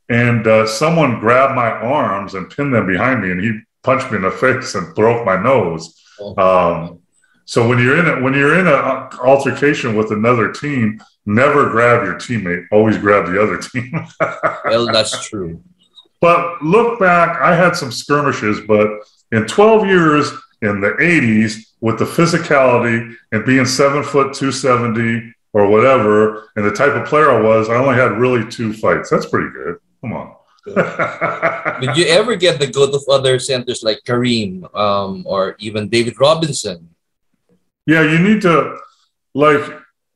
And someone grabbed my arms and pinned them behind me, and he punched me in the face and broke my nose. So when you're in an altercation with another team, never grab your teammate. Always grab the other team. Well, that's true. But look back, I had some skirmishes, but in 12 years in the 80s with the physicality and being 7 foot 270 or whatever, and the type of player I was, I only had really 2 fights. That's pretty good. Come on. Did you ever get the good of other centers like Kareem or even David Robinson? Yeah, you need to, like,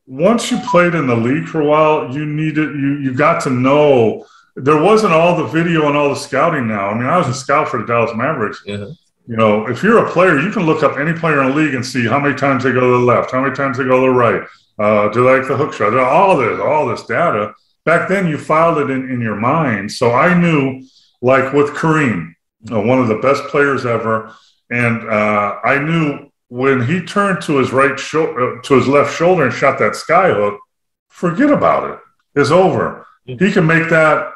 once you played in the league for a while, you got to know. There wasn't all the video and all the scouting now. I mean, I was a scout for the Dallas Mavericks. Yeah. You know, if you're a player, you can look up any player in the league and see how many times they go to the left, how many times they go to the right, do they like the hook shot, all this data. Back then, you filed it in your mind. So I knew, like with Kareem, one of the best players ever. And I knew when he turned to his to his left shoulder and shot that sky hook, forget about it. It's over. He can make that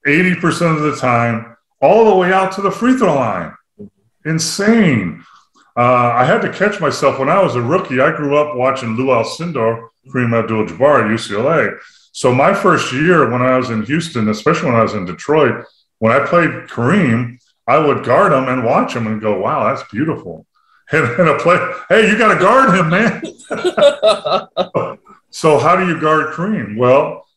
80% of the time, all the way out to the free throw line. Insane. I had to catch myself when I was a rookie. I grew up watching Lou Alcindor, Kareem Abdul-Jabbar at UCLA. So my first year when I was in Houston, especially when I was in Detroit, when I played Kareem, I would guard him and watch him and go, wow, that's beautiful. And a play, hey, you got to guard him, man. So how do you guard Kareem? Well,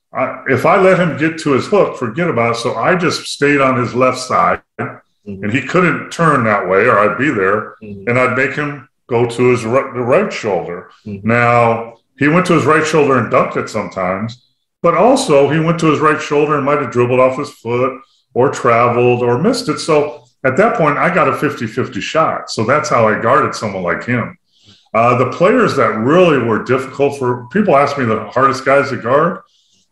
if I let him get to his hook, forget about it. So I just stayed on his left side, and he couldn't turn that way or I'd be there, and I'd make him go to his the right shoulder. Now, he went to his right shoulder and dunked it sometimes, but also he went to his right shoulder and might have dribbled off his foot or traveled or missed it. So at that point, I got a 50-50 shot. So that's how I guarded someone like him. The players that really were difficult for people ask me the hardest guys to guard,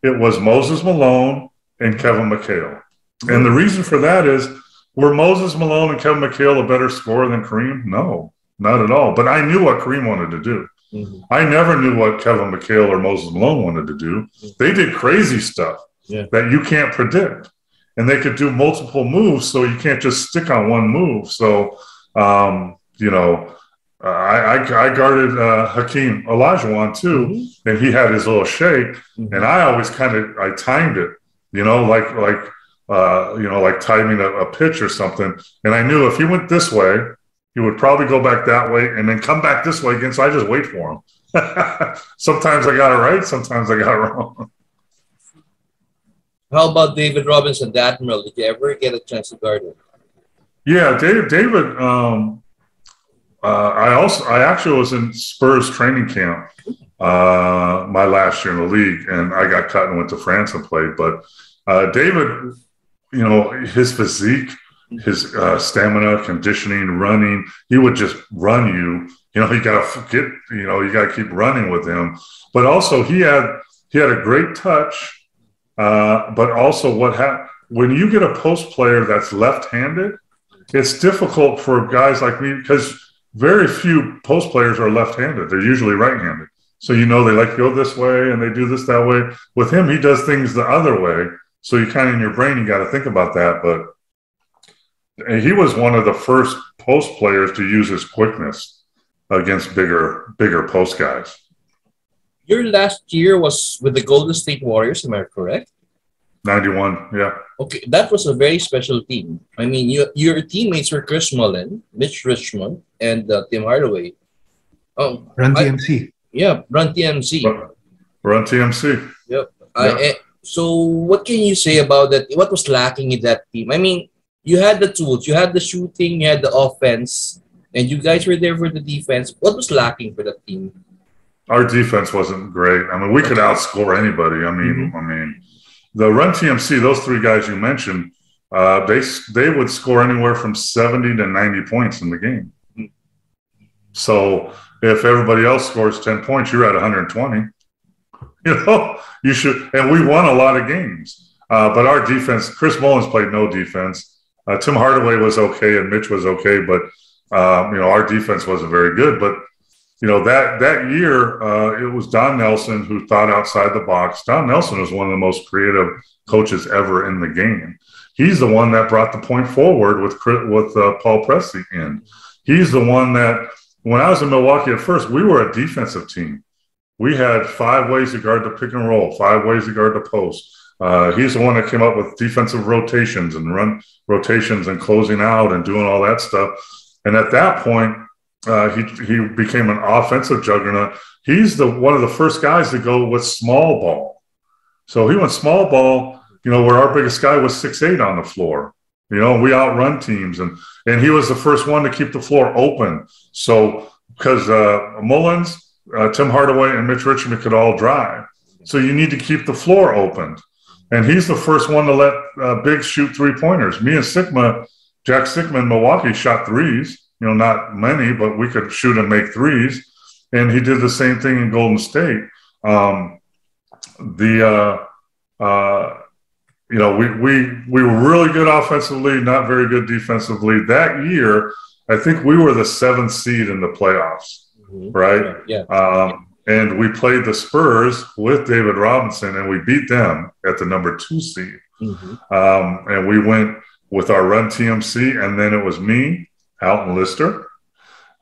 it was Moses Malone and Kevin McHale. And the reason for that is, were Moses Malone and Kevin McHale a better scorer than Kareem? No, not at all. But I knew what Kareem wanted to do. I never knew what Kevin McHale or Moses Malone wanted to do. They did crazy stuff that you can't predict. And they could do multiple moves, so you can't just stick on one move. So, I guarded Hakeem Olajuwon too, and he had his little shake, and I always I timed it, like timing a pitch or something. And I knew if he went this way, he would probably go back that way and then come back this way again. So I just wait for him. Sometimes I got it right, sometimes I got it wrong. How about David Robinson, the Admiral? Did you ever get a chance to guard him? Yeah, David. I actually was in Spurs training camp my last year in the league, and I got cut and went to France and played. But David, his physique, his stamina, conditioning, running, he would just run you. You got to keep running with him. But also he had a great touch. But also when you get a post player that's left-handed, it's difficult for guys like me because very few post players are left-handed. They're usually right-handed. So, they like to go this way and they do this that way. With him, he does things the other way. So you kind of in your brain, you got to think about that. But he was one of the first post players to use his quickness against bigger post guys. Your last year was with the Golden State Warriors, am I correct? 91, yeah. Okay, that was a very special team. I mean, your teammates were Chris Mullin, Mitch Richmond, and Tim Hardaway. Run TMC. Yeah, Run TMC. Run TMC. Yep. So what can you say about that? What was lacking in that team? I mean, you had the tools, you had the shooting, you had the offense, and you guys were there for the defense. What was lacking for that team? Our defense wasn't great. I mean, we could outscore anybody. I mean, the Run TMC, those three guys you mentioned, they would score anywhere from 70 to 90 points in the game. So if everybody else scores 10 points, you're at 120. You should. And we won a lot of games. But our defense, Chris Mullins played no defense. Tim Hardaway was okay and Mitch was okay, but our defense wasn't very good. But that year, it was Don Nelson who thought outside the box. Don Nelson was one of the most creative coaches ever in the game. He's the one that brought the point forward with Paul Pressey in. He's the one that, when I was in Milwaukee at first, we were a defensive team. We had 5 ways to guard the pick and roll, 5 ways to guard the post. He's the one that came up with defensive rotations and run rotations and closing out and doing all that stuff. And at that point, he became an offensive juggernaut. He's one of the first guys to go with small ball. So he went small ball, where our biggest guy was 6'8" on the floor. We outrun teams, and he was the first one to keep the floor open. So because Mullins, Tim Hardaway, and Mitch Richmond could all drive. So you need to keep the floor open. And he's the first one to let bigs shoot 3-pointers. Me and Jack Sigma in Milwaukee shot threes. Not many, but we could shoot and make threes. And he did the same thing in Golden State. we were really good offensively, not very good defensively. That year, I think we were the 7th seed in the playoffs, right? Yeah. And we played the Spurs with David Robinson, and we beat them at the number 2 seed. And we went with our Run TMC, and then it was me, Alton Lister,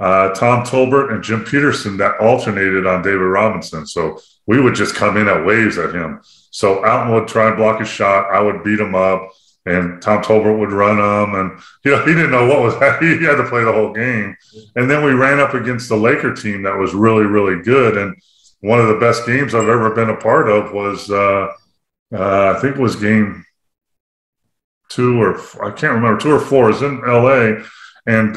Tom Tolbert, and Jim Peterson that alternated on David Robinson. So we would just come in at waves at him. So Alton would try and block his shot. I would beat him up, and Tom Tolbert would run him. And, he didn't know what was happening. He had to play the whole game. And then we ran up against the Laker team that was really, really good. And one of the best games I've ever been a part of was, I think it was game 2 or I can't remember, 2 or 4. It was in L.A. And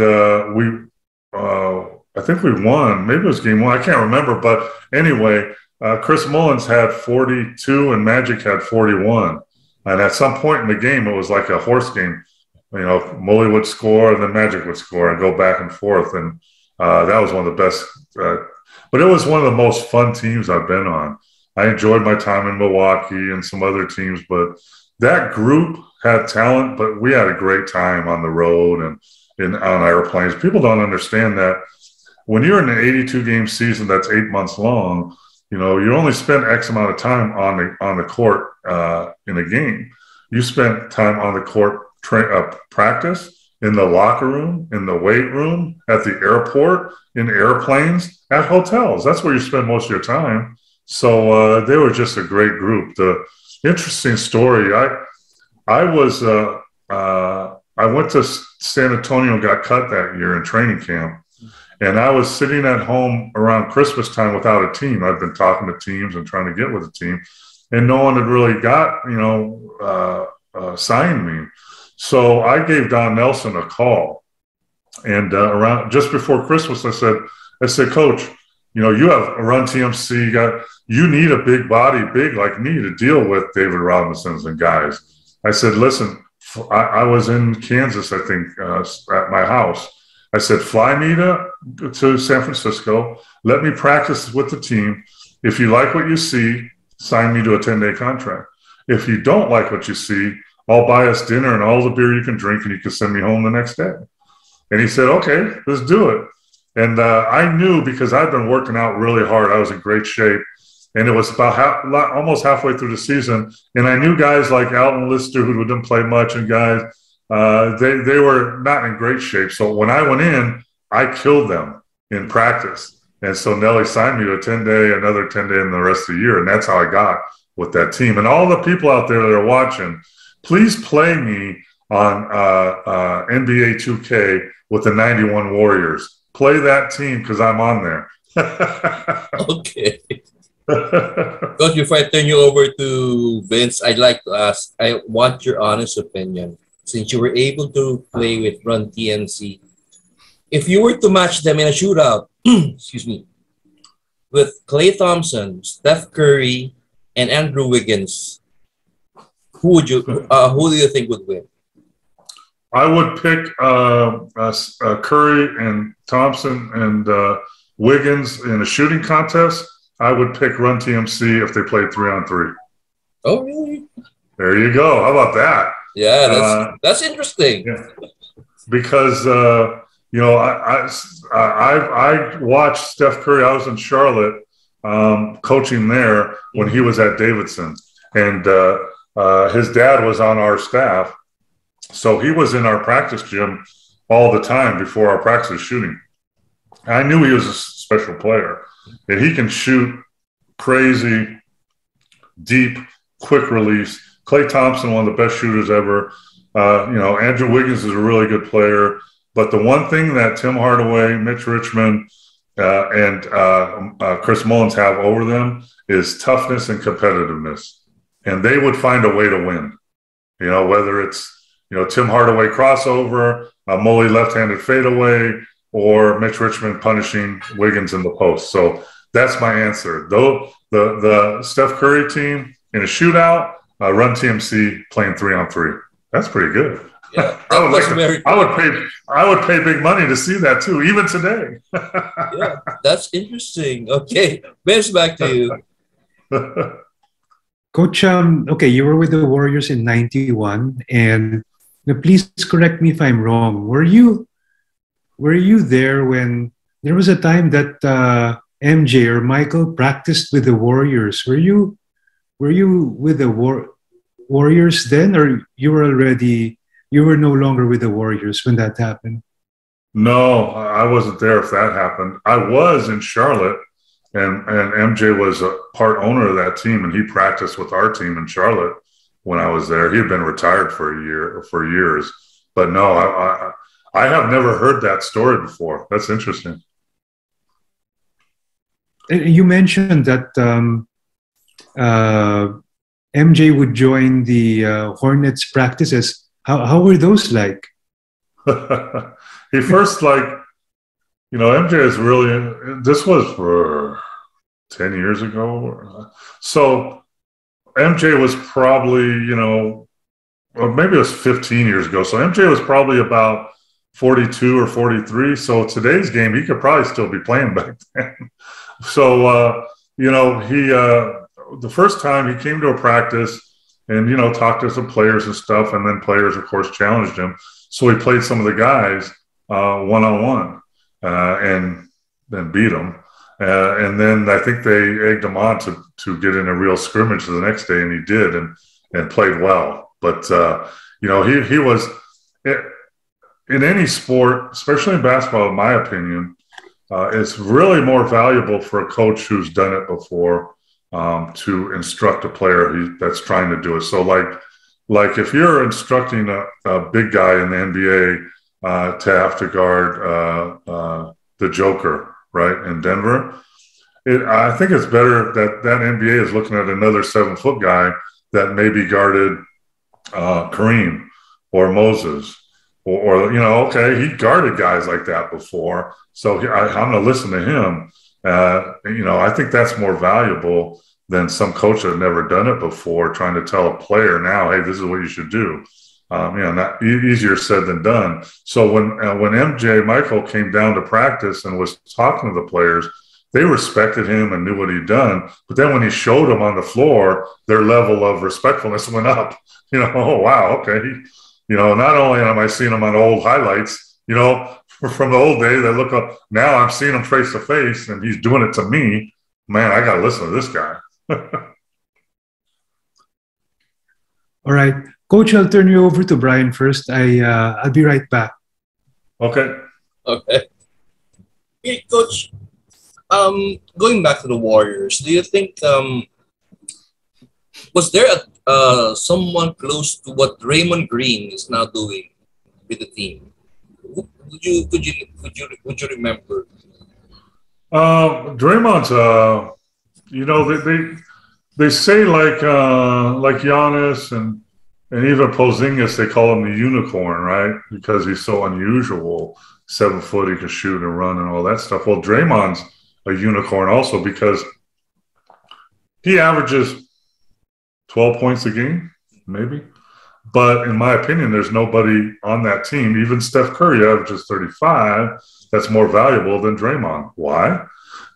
I think we won. Maybe it was game 1. I can't remember. But anyway, Chris Mullins had 42 and Magic had 41. And at some point in the game, it was like a horse game. Mully would score and then Magic would score and go back and forth. And that was one of the best. But it was one of the most fun teams I've been on. I enjoyed my time in Milwaukee and some other teams. But that group had talent, but we had a great time on the road and on airplanes. People don't understand that when you're in an 82-game season that's 8 months long, you only spend X amount of time on the court in a game. You spent time on the court practice, in the locker room, in the weight room, at the airport, in airplanes, at hotels. That's where you spend most of your time. So they were just a great group. The interesting story, I went to San Antonio and got cut that year in training camp. And I was sitting at home around Christmas time without a team. I'd been talking to teams and trying to get with a team, and no one had really signed me. So I gave Don Nelson a call, and around just before Christmas, I said, Coach, you have a Run TMC. You need a big body, big like me, to deal with David Robinsons and guys. I said, listen, I was in Kansas, I think, at my house. I said, fly me to San Francisco. Let me practice with the team. If you like what you see, sign me to a 10-day contract. If you don't like what you see, I'll buy us dinner and all the beer you can drink, and you can send me home the next day. And he said, okay, let's do it. And I knew, because I'd been working out really hard. I was in great shape. And it was about almost halfway through the season. And I knew guys like Alton Lister, who didn't play much, and guys, they were not in great shape. So when I went in, I killed them in practice. And so Nelly signed me to a 10-day, another 10-day in the rest of the year. And that's how I got with that team. And all the people out there that are watching, please play me on NBA 2K with the 91 Warriors. Play that team, because I'm on there. Okay. Coach, before I turn you over to Vince, I'd like to ask, I want your honest opinion. Since you were able to play with Run TMC, if you were to match them in a shootout, excuse me, with Klay Thompson, Steph Curry, and Andrew Wiggins, who do you think would win? I would pick Curry and Thompson and Wiggins in a shooting contest. I would pick Run TMC if they played 3-on-3. Oh, really? There you go. How about that? Yeah, that's interesting. Yeah. Because I watched Steph Curry. I was in Charlotte coaching there when he was at Davidson, and his dad was on our staff, so he was in our practice gym all the time before our practice shooting. I knew he was a special player, and he can shoot crazy, deep, quick release. Klay Thompson, one of the best shooters ever. Andrew Wiggins is a really good player. But the one thing that Tim Hardaway, Mitch Richmond, and Chris Mullins have over them is toughness and competitiveness. And they would find a way to win. Whether it's, Tim Hardaway crossover, a Mully left-handed fadeaway, or Mitch Richmond punishing Wiggins in the post. So that's my answer. Though the Steph Curry team in a shootout, Run TMC playing 3-on-3. That's pretty good. Yeah, I would pay big money to see that too, even today. Yeah, that's interesting. Okay, Vince, back to you. Coach, okay, you were with the Warriors in '91, and please correct me if I'm wrong. Were you there when there was a time that MJ or Michael practiced with the Warriors? Were you with the Warriors then, or you were no longer with the Warriors when that happened? No, I wasn't there if that happened. I was in Charlotte, and MJ was a part owner of that team, and he practiced with our team in Charlotte when I was there. He had been retired for years. But no, I have never heard that story before. That's interesting. You mentioned that MJ would join the Hornets practices. How were those like? He first, MJ is really, this was for 10 years ago. So MJ was probably, or maybe it was 15 years ago. So MJ was probably about 42 or 43. So today's game, he could probably still be playing back then. So, the first time he came to a practice and, talked to some players and stuff. And then players, of course, challenged him. So he played some of the guys one-on-one and then beat them. And then I think they egged him on to get in a real scrimmage the next day, and he did and played well. But, he was in any sport, especially in basketball, in my opinion, it's really more valuable for a coach who's done it before to instruct a player that's trying to do it. So like if you're instructing a big guy in the NBA to have to guard the Joker, right, in Denver, I think it's better that NBA is looking at another 7-foot guy that maybe guarded Kareem or Moses or okay, he guarded guys like that before, so I'm going to listen to him. I think that's more valuable than some coach that had never done it before trying to tell a player now, hey, this is what you should do. Not easier said than done. So when Michael came down to practice and was talking to the players, they respected him and knew what he'd done. But then when he showed them on the floor, their level of respectfulness went up. Oh, wow, okay. Not only am I seeing him on old highlights, from the old days, I look up, now I'm seeing him face to face and he's doing it to me. Man, I got to listen to this guy. All right. Coach, I'll turn you over to Brian first. I'll be right back. Okay. Hey, Coach, going back to the Warriors, do you think was there someone close to what Draymond Green is now doing with the team? Would you remember? Draymond's they say like Giannis and even Porzingis, they call him the unicorn, right? Because he's so unusual. 7 foot, he can shoot and run and all that stuff. Well, Draymond's a unicorn also because he averages 12 points a game, maybe. But in my opinion, there's nobody on that team. Even Steph Curry averages 35. That's more valuable than Draymond. Why?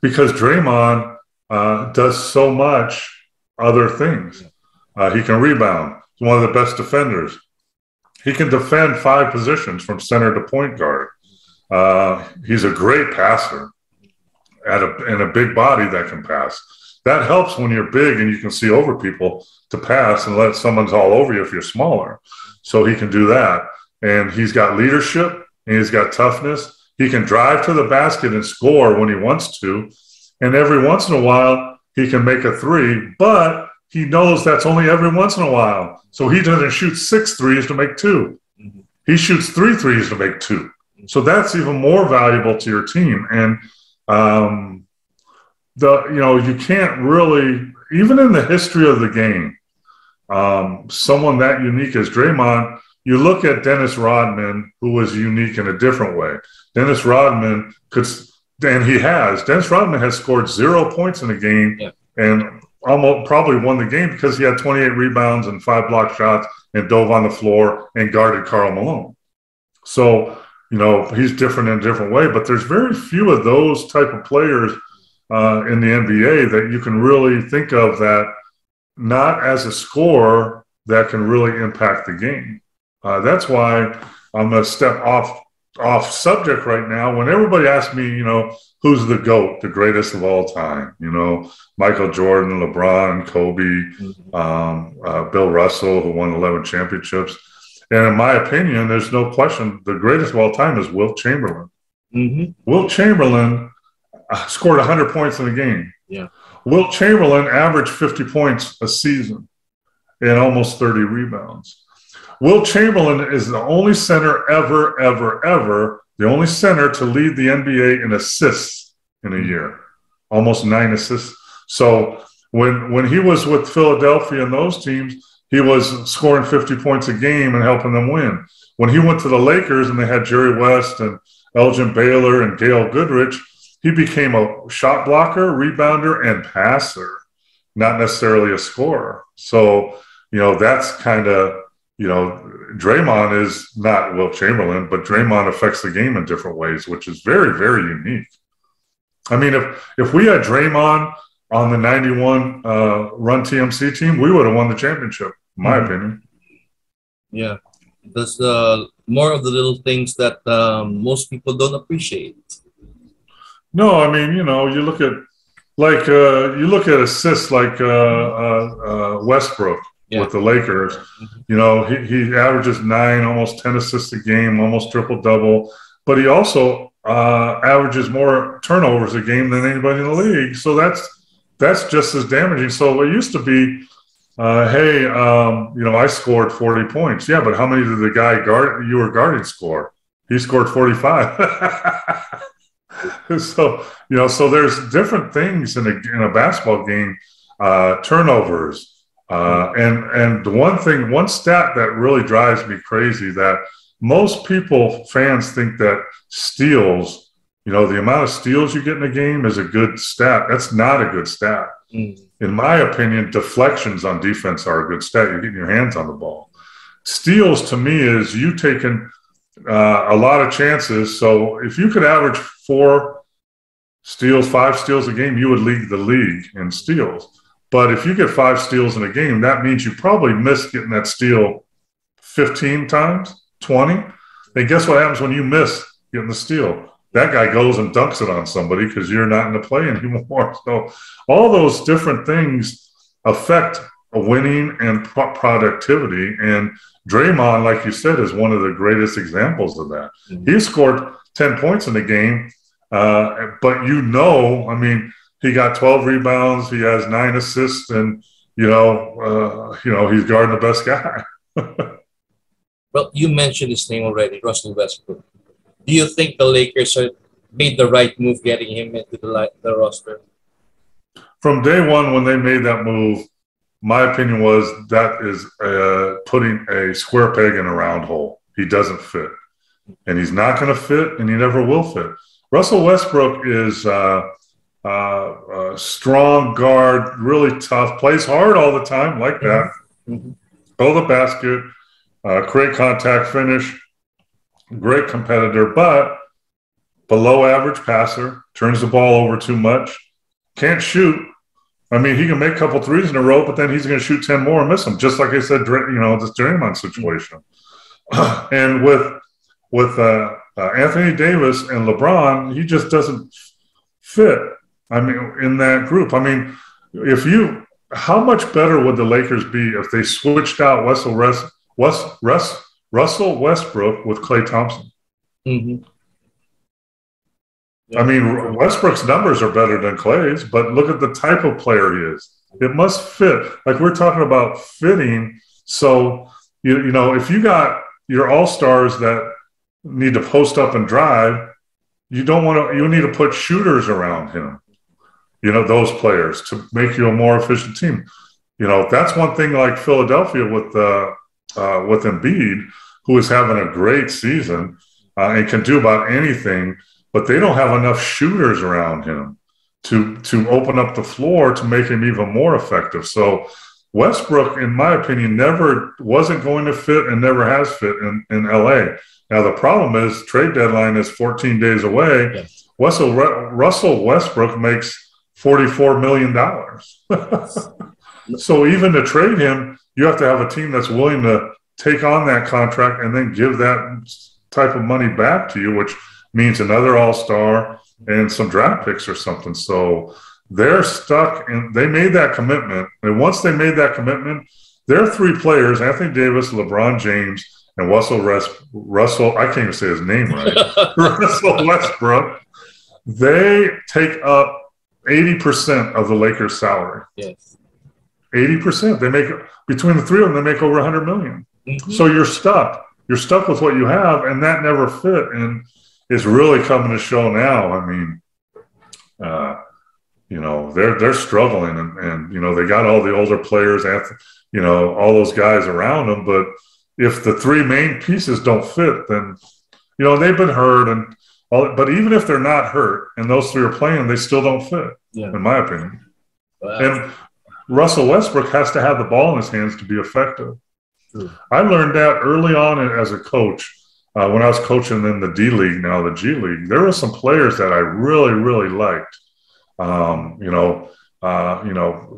Because Draymond does so much other things. He can rebound. He's one of the best defenders. He can defend 5 positions from center to point guard. He's a great passer and a big body that can pass. That helps when you're big and you can see over people to pass and let someone's all over you if you're smaller. So he can do that. And he's got leadership and he's got toughness. He can drive to the basket and score when he wants to. And every once in a while, he can make a 3, but he knows that's only every once in a while. So he doesn't shoot 6 threes to make 2. He shoots 3 threes to make 2. So that's even more valuable to your team. And, you can't really, even in the history of the game, someone that unique as Draymond, you look at Dennis Rodman, who was unique in a different way. Dennis Rodman Dennis Rodman has scored 0 points in a game and almost probably won the game because he had 28 rebounds and 5 block shots and dove on the floor and guarded Karl Malone. So, he's different in a different way, but there's very few of those type of players in the NBA that you can really think of that not as a scorer that can really impact the game. That's why I'm going to step off subject right now. When everybody asks me, who's the GOAT, the greatest of all time, Michael Jordan, LeBron, Kobe, Bill Russell, who won 11 championships. And in my opinion, there's no question the greatest of all time is Wilt Chamberlain. Mm-hmm. Wilt Chamberlain scored 100 points in a game. Yeah. Wilt Chamberlain averaged 50 points a season and almost 30 rebounds. Wilt Chamberlain is the only center ever, the only center to lead the NBA in assists in a year, almost 9 assists. So when he was with Philadelphia and those teams, he was scoring 50 points a game and helping them win. When he went to the Lakers and they had Jerry West and Elgin Baylor and Gail Goodrich, he became a shot blocker, rebounder, and passer, not necessarily a scorer. So, that's kind of, Draymond is not Wilt Chamberlain, but Draymond affects the game in different ways, which is very, very unique. I mean, if we had Draymond on the 91 Run TMC team, we would have won the championship, in my opinion. Yeah. There's more of the little things that most people don't appreciate. No, I mean, you look at assists like Westbrook with the Lakers. He averages 9, almost 10 assists a game, almost triple-double. But he also averages more turnovers a game than anybody in the league. So that's just as damaging. So it used to be, I scored 40 points. Yeah, but how many did the guy you were guarding score? He scored 45. So there's different things in a basketball game, turnovers. And one stat that really drives me crazy that most fans think that steals, the amount of steals you get in a game is a good stat. That's not a good stat. In my opinion, deflections on defense are a good stat. You're getting your hands on the ball. Steals to me is you taking a lot of chances. So if you could average 5 steals a game, you would lead the league in steals. But if you get 5 steals in a game, that means you probably missed getting that steal 15 times, 20. And guess what happens when you miss getting the steal? That guy goes and dunks it on somebody because you're not in the play anymore. So all those different things affect winning and productivity. And Draymond, like you said, is one of the greatest examples of that. Mm-hmm. He scored 10 points in the game, but he got 12 rebounds, he has 9 assists, and he's guarding the best guy. Well, you mentioned his name already, Russell Westbrook. Do you think the Lakers made the right move getting him into the roster? From day one, when they made that move, my opinion was that is putting a square peg in a round hole. He doesn't fit. And he's not going to fit, and he never will fit. Russell Westbrook is a strong guard, really tough, plays hard all the time, like that. Mm-hmm. Go the basket, create contact, finish, great competitor, but below average passer, turns the ball over too much, can't shoot. I mean, he can make a couple threes in a row, but then he's going to shoot 10 more and miss them, just like I said, this Draymond situation. And with Anthony Davis and LeBron, he just doesn't fit. I mean, in that group. I mean, how much better would the Lakers be if they switched out Russell Westbrook with Klay Thompson? Mm-hmm. Yeah. I mean, Westbrook's numbers are better than Klay's, but look at the type of player he is. It must fit. Like we're talking about fitting. So, if you got your all-stars that need to post up and drive, you need to put shooters around him. Those players to make you a more efficient team. That's one thing like Philadelphia with Embiid, who is having a great season and can do about anything, but they don't have enough shooters around him to open up the floor to make him even more effective. So Westbrook, in my opinion, wasn't going to fit and never has fit in LA. Now, the problem is trade deadline is 14 days away. Yes. Russell Westbrook makes $44 million. So even to trade him, you have to have a team that's willing to take on that contract and then give that type of money back to you, which means another all-star and some draft picks or something. So they're stuck, and they made that commitment. And once they made that commitment, their three players, Anthony Davis, LeBron James, and Russell, I can't even say his name right, Russell Westbrook, they take up 80% of the Lakers' salary. Yes. 80%. They make, between the three of them, they make over $100 million. Mm-hmm. So you're stuck. You're stuck with what you have, and that never fit. And it's really coming to show now. I mean, you know, they're struggling, and you know, they got all the older players, you know, all those guys around them. But if the three main pieces don't fit, then, you know, they've been hurt, and all. But even if they're not hurt and those three are playing, they still don't fit, in my opinion. Wow. And Russell Westbrook has to have the ball in his hands to be effective. True. I learned that early on as a coach. When I was coaching in the D League, now the G League, there were some players that I really, really liked. You know,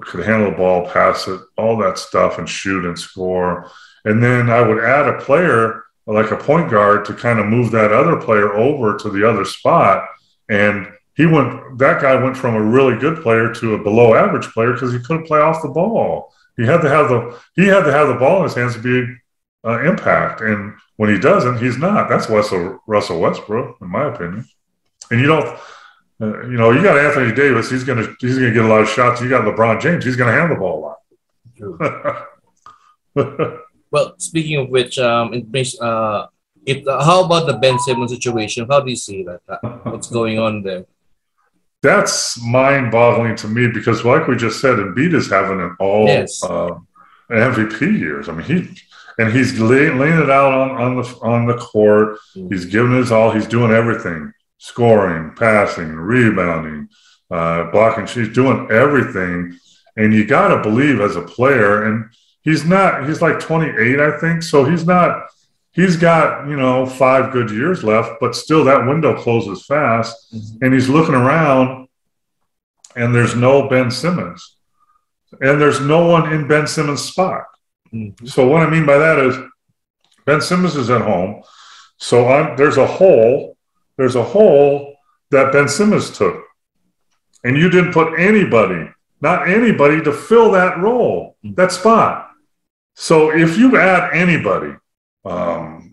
could handle the ball, pass it, all that stuff, and shoot and score. And then I would add a player like a point guard to kind of move that other player over to the other spot. And that guy went from a really good player to a below average player because he couldn't play off the ball. He had to have the ball in his hands to be impact. And when he doesn't, he's not. That's Russell Westbrook, in my opinion. And you don't, you know, you got Anthony Davis. He's gonna get a lot of shots. You got LeBron James. He's gonna hand the ball a lot. Well, speaking of which, how about the Ben Simmons situation? How do you see that? What's going on there? That's mind-boggling to me because, like we just said, Embiid is having an MVP years. I mean, he's laying it out on the court. He's giving his all. He's doing everything: scoring, passing, rebounding, blocking. She's doing everything, and you got to believe as a player. And he's like 28, I think. So he's got, you know, 5 good years left, but still that window closes fast. Mm-hmm. And he's looking around, and there's no Ben Simmons, and there's no one in Ben Simmons' spot. Mm-hmm. So what I mean by that is Ben Simmons is at home. So there's a hole that Ben Simmons took. And you didn't put not anybody to fill that role, that spot. So if you add anybody, you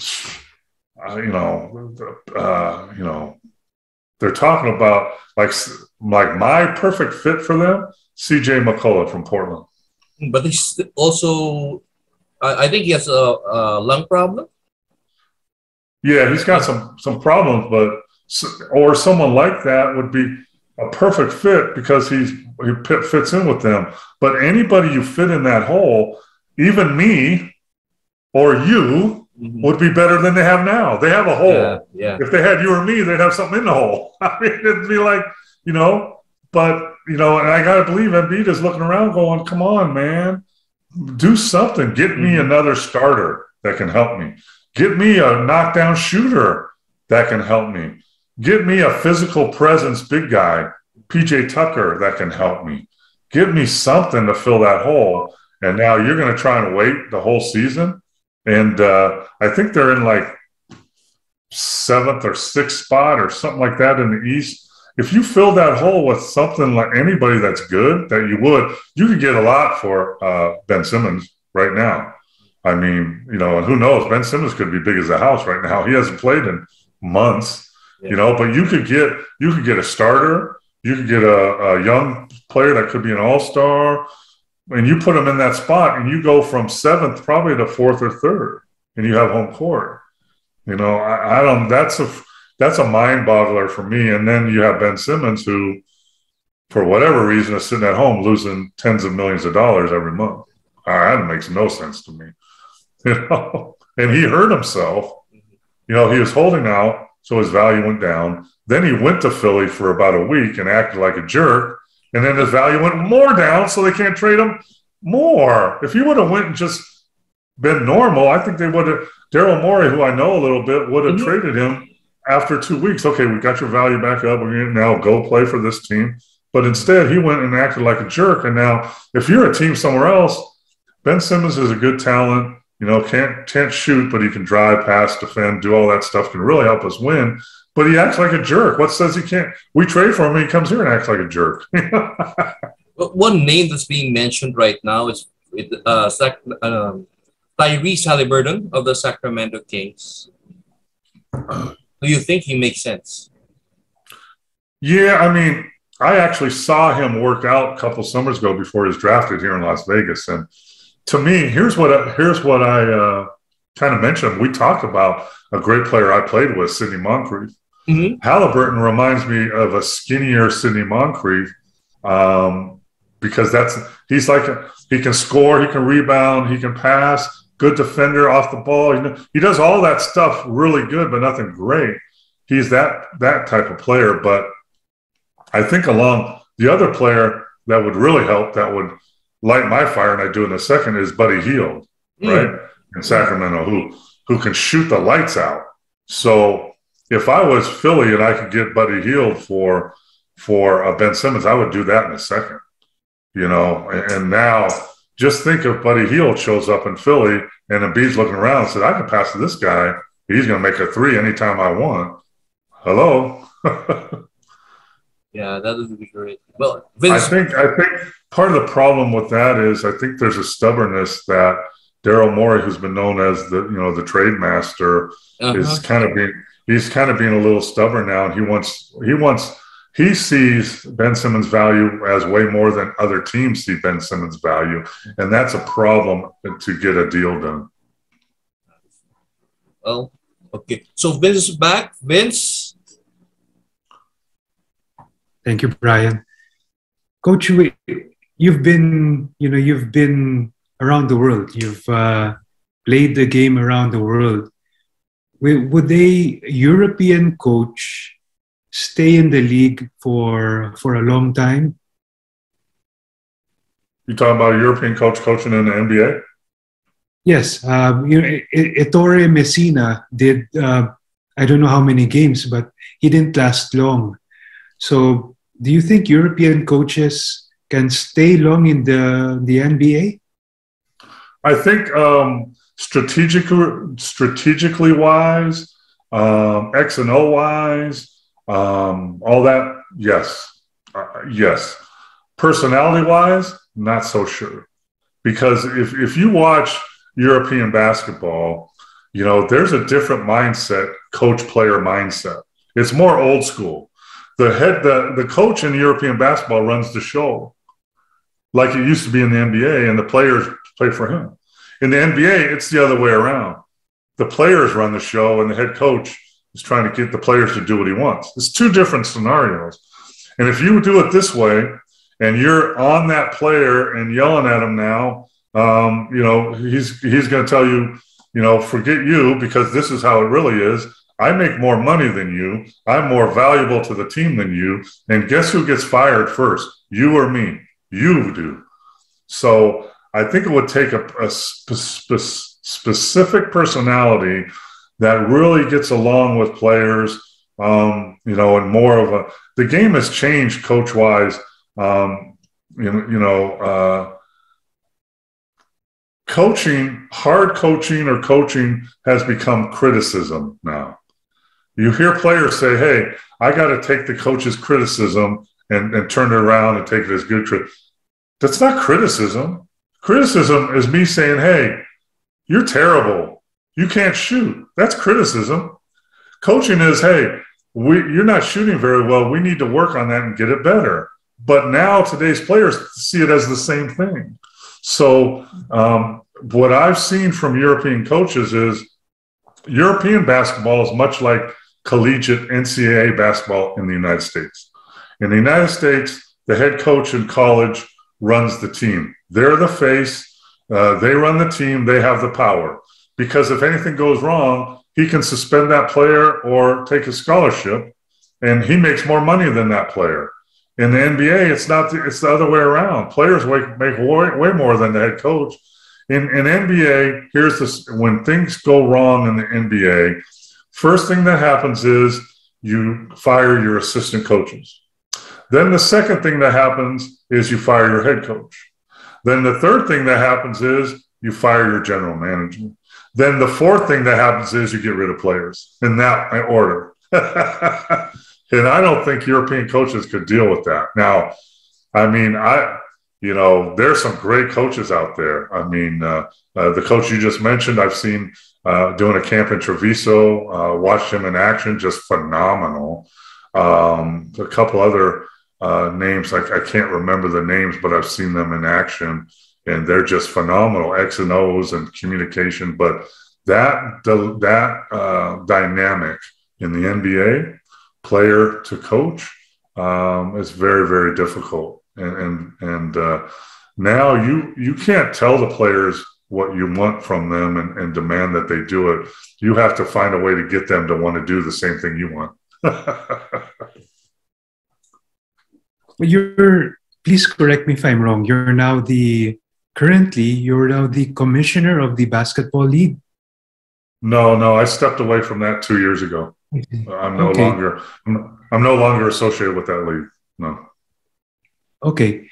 know, they're talking about like my perfect fit for them, CJ McCullough from Portland. But he's also, I think he has a lung problem. Yeah, he's got some problems, or someone like that would be a perfect fit because he fits in with them. But anybody you fit in that hole, even me or you, would be better than they have now. They have a hole. Yeah. If they had you or me, they'd have something in the hole. I mean, it'd be like, you know, but, you know, and I got to believe Embiid is looking around going, come on, man, do something. Get me another starter that can help me. Get me a knockdown shooter that can help me. Get me a physical presence big guy, PJ Tucker, that can help me. Give me something to fill that hole. And now you're going to try and wait the whole season. And I think they're in like 7th or 6th spot or something like that in the East. If you fill that hole with something like anybody that's good, you could get a lot for Ben Simmons right now. I mean, you know, and who knows? Ben Simmons could be big as a house right now. He hasn't played in months, you know, but you could get a starter. You could get a young player that could be an all-star. And you put him in that spot, and you go from 7th probably to 4th or 3rd, and you have home court. You know, I don't. That's a mind boggler for me. And then you have Ben Simmons, who, for whatever reason, is sitting at home losing tens of millions of dollars every month. That makes no sense to me. You know, and he hurt himself. You know, he was holding out, so his value went down. Then he went to Philly for about a week and acted like a jerk. And then his value went more down, so they can't trade him more. If he would have went and just been normal, I think they would have. Daryl Morey, who I know a little bit, would have traded him after 2 weeks. Okay, we got your value back up. We're going to now go play for this team. But instead, he went and acted like a jerk. And now, if you're a team somewhere else, Ben Simmons is a good talent. You know, can't shoot, but he can drive, pass, defend, do all that stuff. Can really help us win. But he acts like a jerk. What says he can't? We trade for him, and he comes here and acts like a jerk. One name that's being mentioned right now is Tyrese Halliburton of the Sacramento Kings. Do you think he makes sense? Yeah, I mean, I actually saw him work out a couple summers ago before he was drafted here in Las Vegas. And to me, here's what I kind of mentioned. We talked about a great player I played with, Sidney Moncrief. Mm-hmm. Halliburton reminds me of a skinnier Sidney Moncrief because he's like he can score, he can rebound, he can pass, good defender off the ball. You know, he does all that stuff really good, but nothing great. He's that type of player. But I think along the other player that would really help, that would light my fire, and I do in a second, is Buddy Hield, right, in Sacramento, who can shoot the lights out. So if I was Philly and I could get Buddy Hield for Ben Simmons, I would do that in a second, you know. And now just think if Buddy Hield shows up in Philly and Embiid's looking around and said, I can pass to this guy. He's going to make a three anytime I want. Hello. Yeah, that would be great. Well, I think part of the problem with that is I think there's a stubbornness that Daryl Morey, who's been known as the trade master, is kind of being a little stubborn now, and he sees Ben Simmons' value as way more than other teams see Ben Simmons' value, and that's a problem to get a deal done. Well, okay. So Vince is back. Vince. Thank you, Brian. Coach, you've been around the world. You've played the game around the world. Would a European coach stay in the league for a long time? You talking about a European coach coaching in the NBA? Yes. Ettore Messina did, I don't know how many games, but he didn't last long. So do you think European coaches can stay long in the NBA? I think strategically wise, X and O wise, all that, yes. Yes. Personality wise, not so sure. Because if you watch European basketball, you know, there's a different mindset, coach-player mindset. It's more old school. The coach in European basketball runs the show like it used to be in the NBA, and the players play for him. In the NBA, it's the other way around. The players run the show, and the head coach is trying to get the players to do what he wants. It's two different scenarios. And if you do it this way, and you're on that player and yelling at him now, he's going to tell you, forget you, because this is how it really is. I make more money than you. I'm more valuable to the team than you. And guess who gets fired first? You or me? You do. So I think it would take a specific personality that really gets along with players, and more of the game has changed coach-wise. Coaching, hard coaching or coaching has become criticism now. You hear players say, hey, I got to take the coach's criticism and turn it around and take it as good criticism. That's not criticism. Criticism is me saying, hey, you're terrible. You can't shoot. That's criticism. Coaching is, hey, you're not shooting very well. We need to work on that and get it better. But now today's players see it as the same thing. So what I've seen from European coaches is European basketball is much like collegiate NCAA basketball in the United States. In the United States, the head coach in college runs the team. They're the face. They run the team. They have the power. Because if anything goes wrong, he can suspend that player or take a scholarship, and he makes more money than that player. In the NBA, it's the other way around. Players make way more than the head coach. In NBA, here's this: when things go wrong in the NBA, first thing that happens is you fire your assistant coaches. Then the second thing that happens is you fire your head coach. Then the third thing that happens is you fire your general manager. Then the fourth thing that happens is you get rid of players in that order. And I don't think European coaches could deal with that. Now, I mean, there's some great coaches out there. I mean, the coach you just mentioned, I've seen doing a camp in Treviso, watched him in action, just phenomenal. A couple other names, I can't remember the names, but I've seen them in action, and they're just phenomenal, X and O's and communication. But that dynamic in the NBA, player to coach, is very, very difficult. And now you can't tell the players what you want from them and demand that they do it. You have to find a way to get them to want to do the same thing you want. Please correct me if I'm wrong. You're now the commissioner of the basketball league. No, I stepped away from that 2 years ago. I'm no longer associated with that league. No. Okay.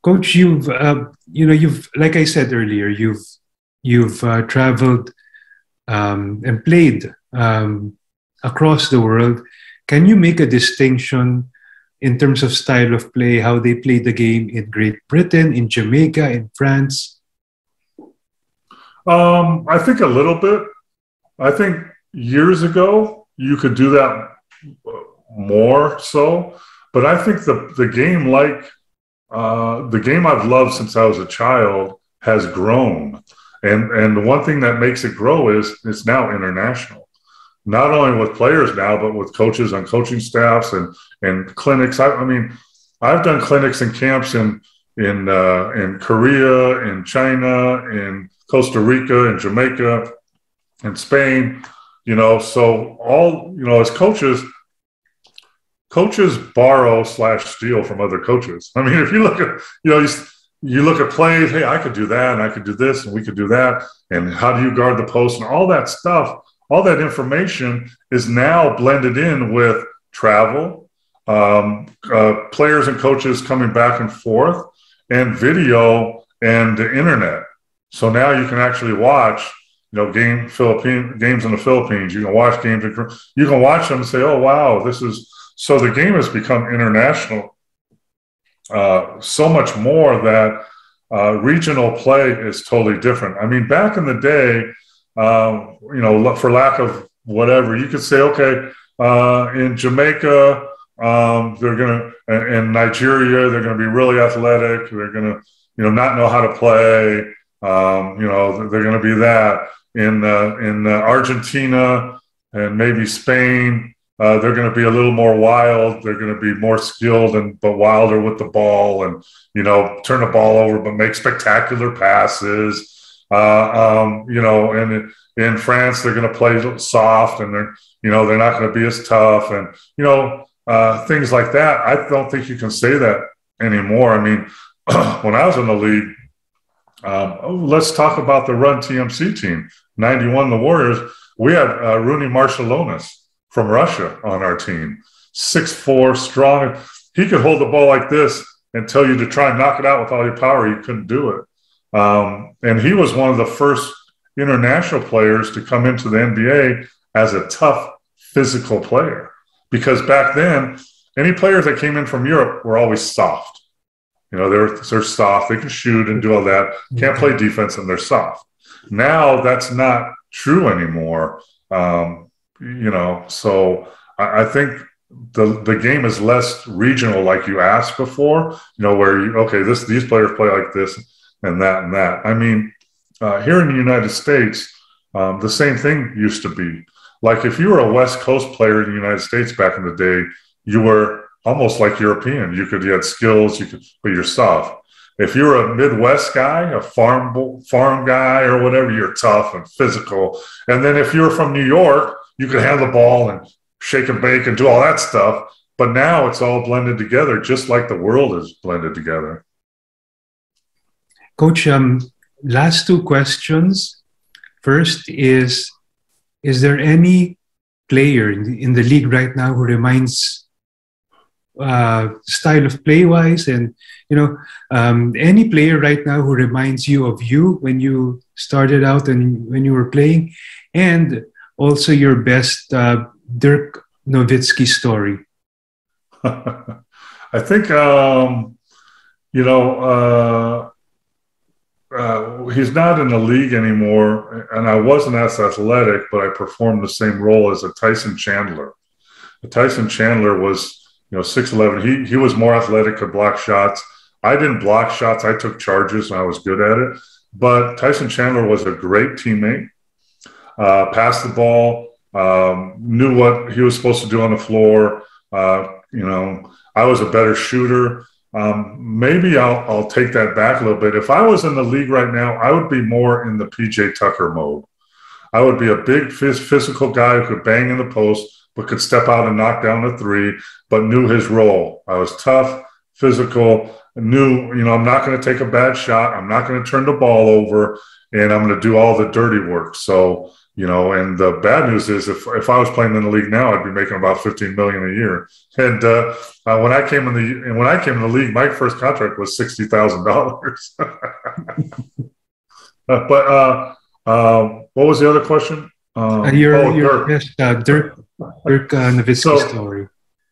Coach, you've like I said earlier, you've traveled and played across the world. Can you make a distinction in terms of style of play, how they play the game in Great Britain, in Jamaica, in France? I think a little bit. I think years ago you could do that more so, but I think the game, the game I've loved since I was a child, has grown, and the one thing that makes it grow is it's now international. Not only with players now, but with coaches on coaching staffs and clinics. I mean, I've done clinics and camps in Korea, in China, in Costa Rica, in Jamaica, in Spain. So all, as coaches borrow/steal from other coaches. I mean, if you look at, you look at plays, hey, I could do that, and I could do this, and we could do that, and how do you guard the post, and all that stuff. All that information is now blended in with travel, players and coaches coming back and forth, and video and the internet. So now you can actually watch, games in the Philippines. You can watch games. You can watch them and say, "Oh, wow, this is." So the game has become international so much more that regional play is totally different. I mean, back in the day, for lack of whatever, you could say, okay, in Jamaica, they're going to, in Nigeria, they're going to be really athletic. They're going to, not know how to play. They're going to be that. In Argentina and maybe Spain, they're going to be a little more wild. They're going to be more skilled but wilder with the ball, and turn the ball over but make spectacular passes. And in France they're going to play soft, and they're not going to be as tough, and things like that. I don't think you can say that anymore. I mean, when I was in the league, let's talk about the Run TMC team, 91, the Warriors. We had Rooney Marciulionis from Russia on our team, 6'4", strong. He could hold the ball like this and tell you to try and knock it out with all your power. You couldn't do it. And he was one of the first international players to come into the NBA as a tough physical player, because back then, any players that came in from Europe were always soft. They're soft. They can shoot and do all that. Can't play defense, and they're soft. Now that's not true anymore. So I think the game is less regional, like you asked before. Where these players play like this and that and that. I mean, here in the United States, the same thing used to be. Like if you were a West Coast player in the United States back in the day, you were almost like European. You had skills, but you're soft. If you're a Midwest guy, a farm guy or whatever, you're tough and physical. And then if you're from New York, you can handle the ball and shake and bake and do all that stuff. But now it's all blended together, just like the world is blended together. Coach, last two questions. First is there any player in the league right now who reminds style of play wise, and any player right now who reminds you of you when you started out and when you were playing, and also your best Dirk Nowitzki story. I think he's not in the league anymore, and I wasn't as athletic, but I performed the same role as a Tyson Chandler. Tyson Chandler was 6'11". He was more athletic, could block shots. I didn't block shots. I took charges, and I was good at it. But Tyson Chandler was a great teammate, passed the ball, knew what he was supposed to do on the floor. I was a better shooter. Maybe I'll take that back a little bit. If I was in the league right now, I would be more in the PJ Tucker mode. I would be a big physical guy who could bang in the post, but could step out and knock down the three, but knew his role. I was tough, physical, knew, I'm not going to take a bad shot. I'm not going to turn the ball over, and I'm going to do all the dirty work. So, and the bad news is if I was playing in the league now, I'd be making about $15 million a year. And when I came in the league, my first contract was $60,000. But what was the other question? Your best Dirk Nowitzki story.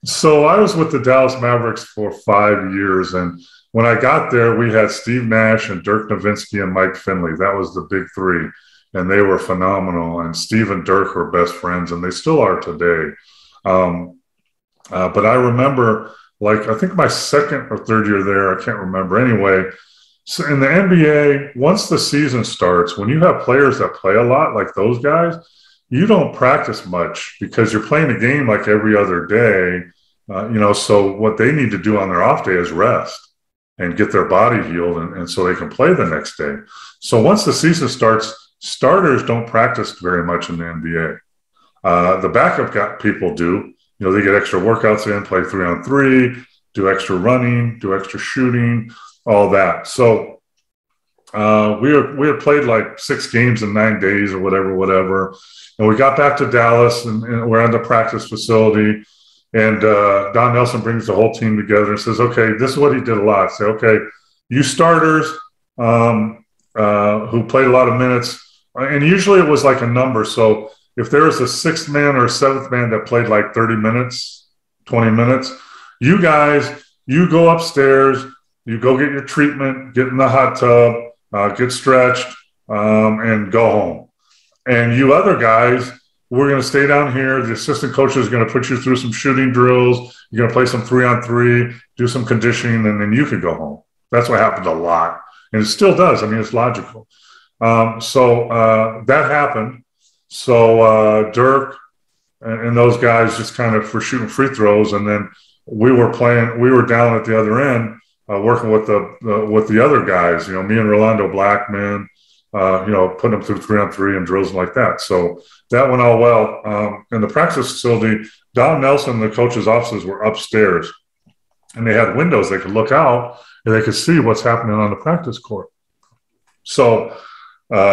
So I was with the Dallas Mavericks for 5 years, and when I got there, we had Steve Nash and Dirk Nowitzki and Mike Finley. That was the big three, and they were phenomenal. And Steve and Dirk were best friends, and they still are today. But I remember, I think my second or third year there, I can't remember. Anyway, so in the NBA, once the season starts, when you have players that play a lot, like those guys, you don't practice much because you're playing a game like every other day. So what they need to do on their off day is rest and get their body healed, and so they can play the next day. So once the season starts, starters don't practice very much in the NBA. The backup people do. They get extra workouts in, play 3-on-3, do extra running, do extra shooting, all that. So we had played like 6 games in 9 days or whatever. And we got back to Dallas, and we're at the practice facility. And Don Nelson brings the whole team together and says, okay, this is what he did a lot. Say, okay, you starters who played a lot of minutes, and usually it was like a number. So if there was a 6th man or a 7th man that played like 30 minutes, 20 minutes, you guys, you go upstairs, you go get your treatment, get in the hot tub, get stretched, and go home. And you other guys, we're going to stay down here. The assistant coach is going to put you through some shooting drills. You're going to play some 3-on-3, do some conditioning, and then you can go home. That's what happened a lot. And it still does. I mean, it's logical. So that happened. So Dirk and those guys just kind of for shooting free throws. And then we were down at the other end working with the other guys, me and Rolando Blackman, putting them through 3-on-3 and drills like that. So that went all well. In the practice facility, Don Nelson and the coach's offices were upstairs, and they had windows. They could look out and they could see what's happening on the practice court. So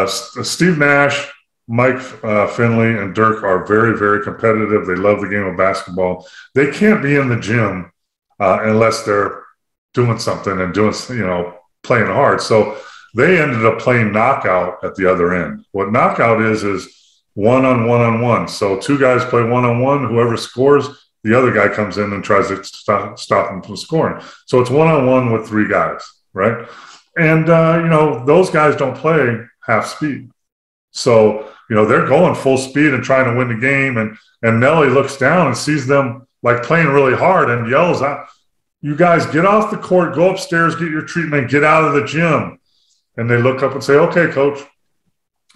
Steve Nash, Mike Finley, and Dirk are very, very competitive. They love the game of basketball. They can't be in the gym unless they're doing something and playing hard. So they ended up playing knockout at the other end. What knockout is 1-on-1-on-1. So 2 guys play 1-on-1. Whoever scores, the other guy comes in and tries to stop them from scoring. So it's 1-on-1 with 3 guys, right? And, those guys don't play half speed. So, they're going full speed and trying to win the game. And Nelly looks down and sees them playing really hard and yells out, "You guys get off the court, go upstairs, get your treatment, get out of the gym." And they look up and say, "Okay, coach."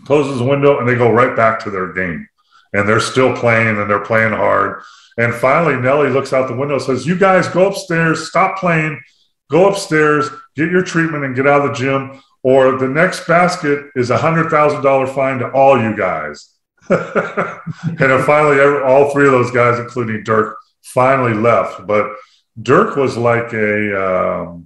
Closes the window, and they go right back to their game. And they're still playing, and they're playing hard. And finally, Nelly looks out the window and says, "You guys go upstairs, stop playing, go upstairs, get your treatment, and get out of the gym, or the next basket is a $100,000 fine to all you guys." And then finally, all 3 of those guys, including Dirk, finally left. But Dirk was like a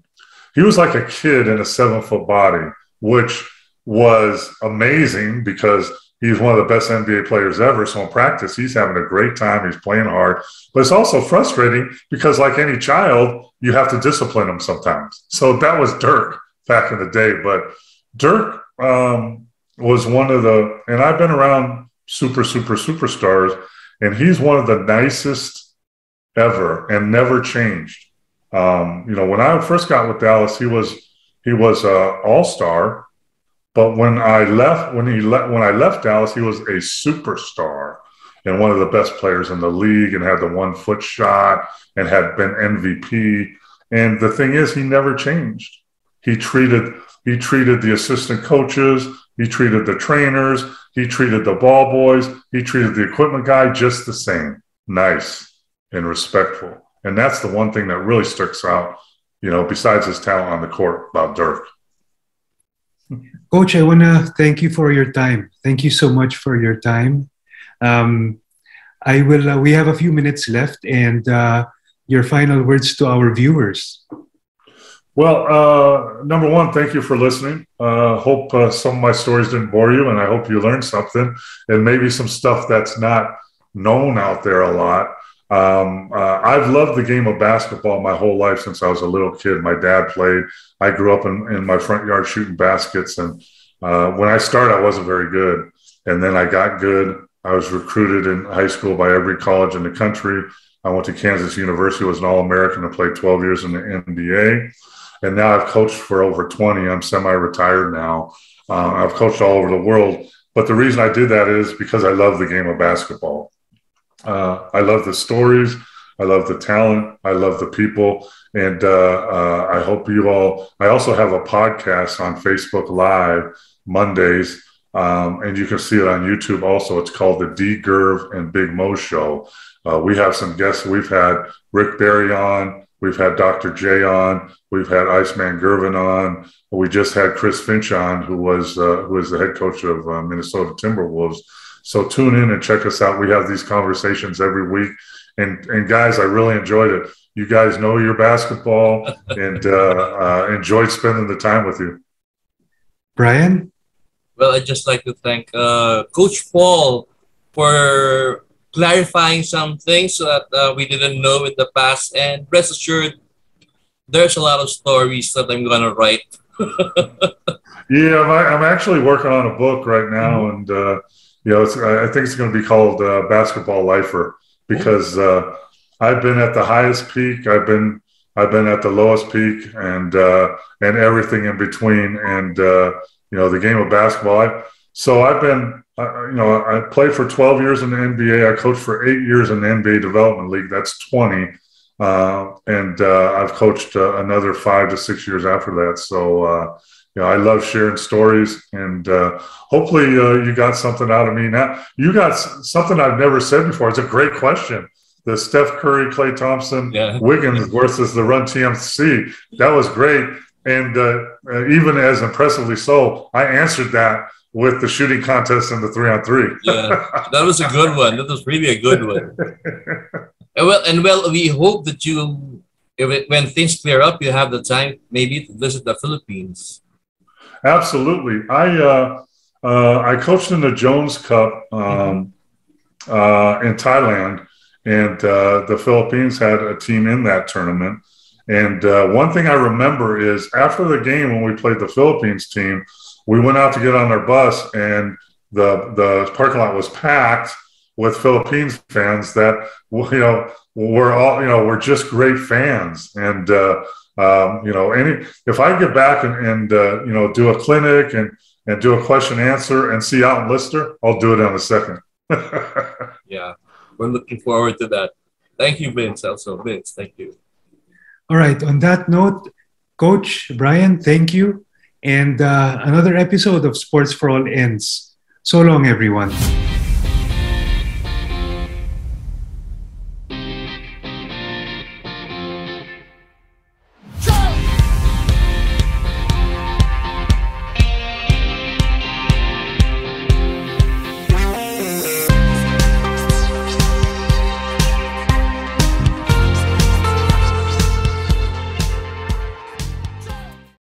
kid in a 7-foot body, which was amazing because he's one of the best NBA players ever. So in practice, he's having a great time. He's playing hard. But it's also frustrating because, like any child, you have to discipline him sometimes. So that was Dirk back in the day. But Dirk was one of the – and I've been around superstars, and he's one of the nicest ever and never changed. When I first got with Dallas, he was an all-star. But when I left Dallas, he was a superstar and one of the best players in the league, and had the 1-foot shot and had been MVP. And the thing is, he never changed. He treated the assistant coaches, he treated the trainers, he treated the ball boys, he treated the equipment guy just the same, nice and respectful. And that's the one thing that really sticks out, besides his talent on the court, about Dirk. Coach, I want to thank you for your time. Thank you so much for your time. We have a few minutes left, and your final words to our viewers. Well, number one, thank you for listening. Hope some of my stories didn't bore you, and I hope you learned something, and maybe some stuff that's not known out there a lot. I've loved the game of basketball my whole life since I was a little kid. My dad played. I grew up in my front yard shooting baskets, and when I started, I wasn't very good, and then I got good. I was recruited in high school by every college in the country. I went to Kansas University, was an All-American, and played 12 years in the NBA. And now I've coached for over 20. I'm semi-retired now. I've coached all over the world. But the reason I did that is because I love the game of basketball. I love the stories. I love the talent. I love the people. And I hope you all – I also have a podcast on Facebook Live Mondays. And you can see it on YouTube also. It's called the D. Gerv and Big Mo Show. We have some guests. We've had Rick Barry on. We've had Dr. J on. We've had Iceman Gervin on. We just had Chris Finch on, who was the head coach of Minnesota Timberwolves. So tune in and check us out. We have these conversations every week. And guys, I really enjoyed it. You guys know your basketball and enjoyed spending the time with you. Brian? Well, I'd just like to thank Coach Paul for clarifying some things that we didn't know in the past. And rest assured, there's a lot of stories that I'm going to write. Yeah, I'm actually working on a book right now. And, I think it's going to be called Basketball Lifer, because I've been at the highest peak. I've been at the lowest peak, and everything in between. And, the game of basketball. I played for 12 years in the NBA. I coached for 8 years in the NBA Development League. That's 20. And I've coached another 5 to 6 years after that. So, I love sharing stories, and hopefully you got something out of me. Now, you got something I've never said before. It's a great question. The Steph Curry, Klay Thompson, Wiggins versus the Run TMC. That was great. And even as impressively so, I answered that with the shooting contest and the 3-on-3. Yeah, that was a good one. That was really a good one. Well, we hope that when things clear up, you have the time maybe to visit the Philippines. Absolutely. I coached in the Jones Cup in Thailand, and the Philippines had a team in that tournament. And one thing I remember is after the game, when we played the Philippines team, we went out to get on our bus, and the parking lot was packed with Philippines fans that, we're just great fans. And, if I get back and do a clinic and do a question answer and see Alton Lister, I'll do it in a second. Yeah, we're looking forward to that. Thank you, Vince. Also, Vince, thank you. All right. On that note, Coach Brian, thank you. And another episode of Sports for All ends. So long, everyone.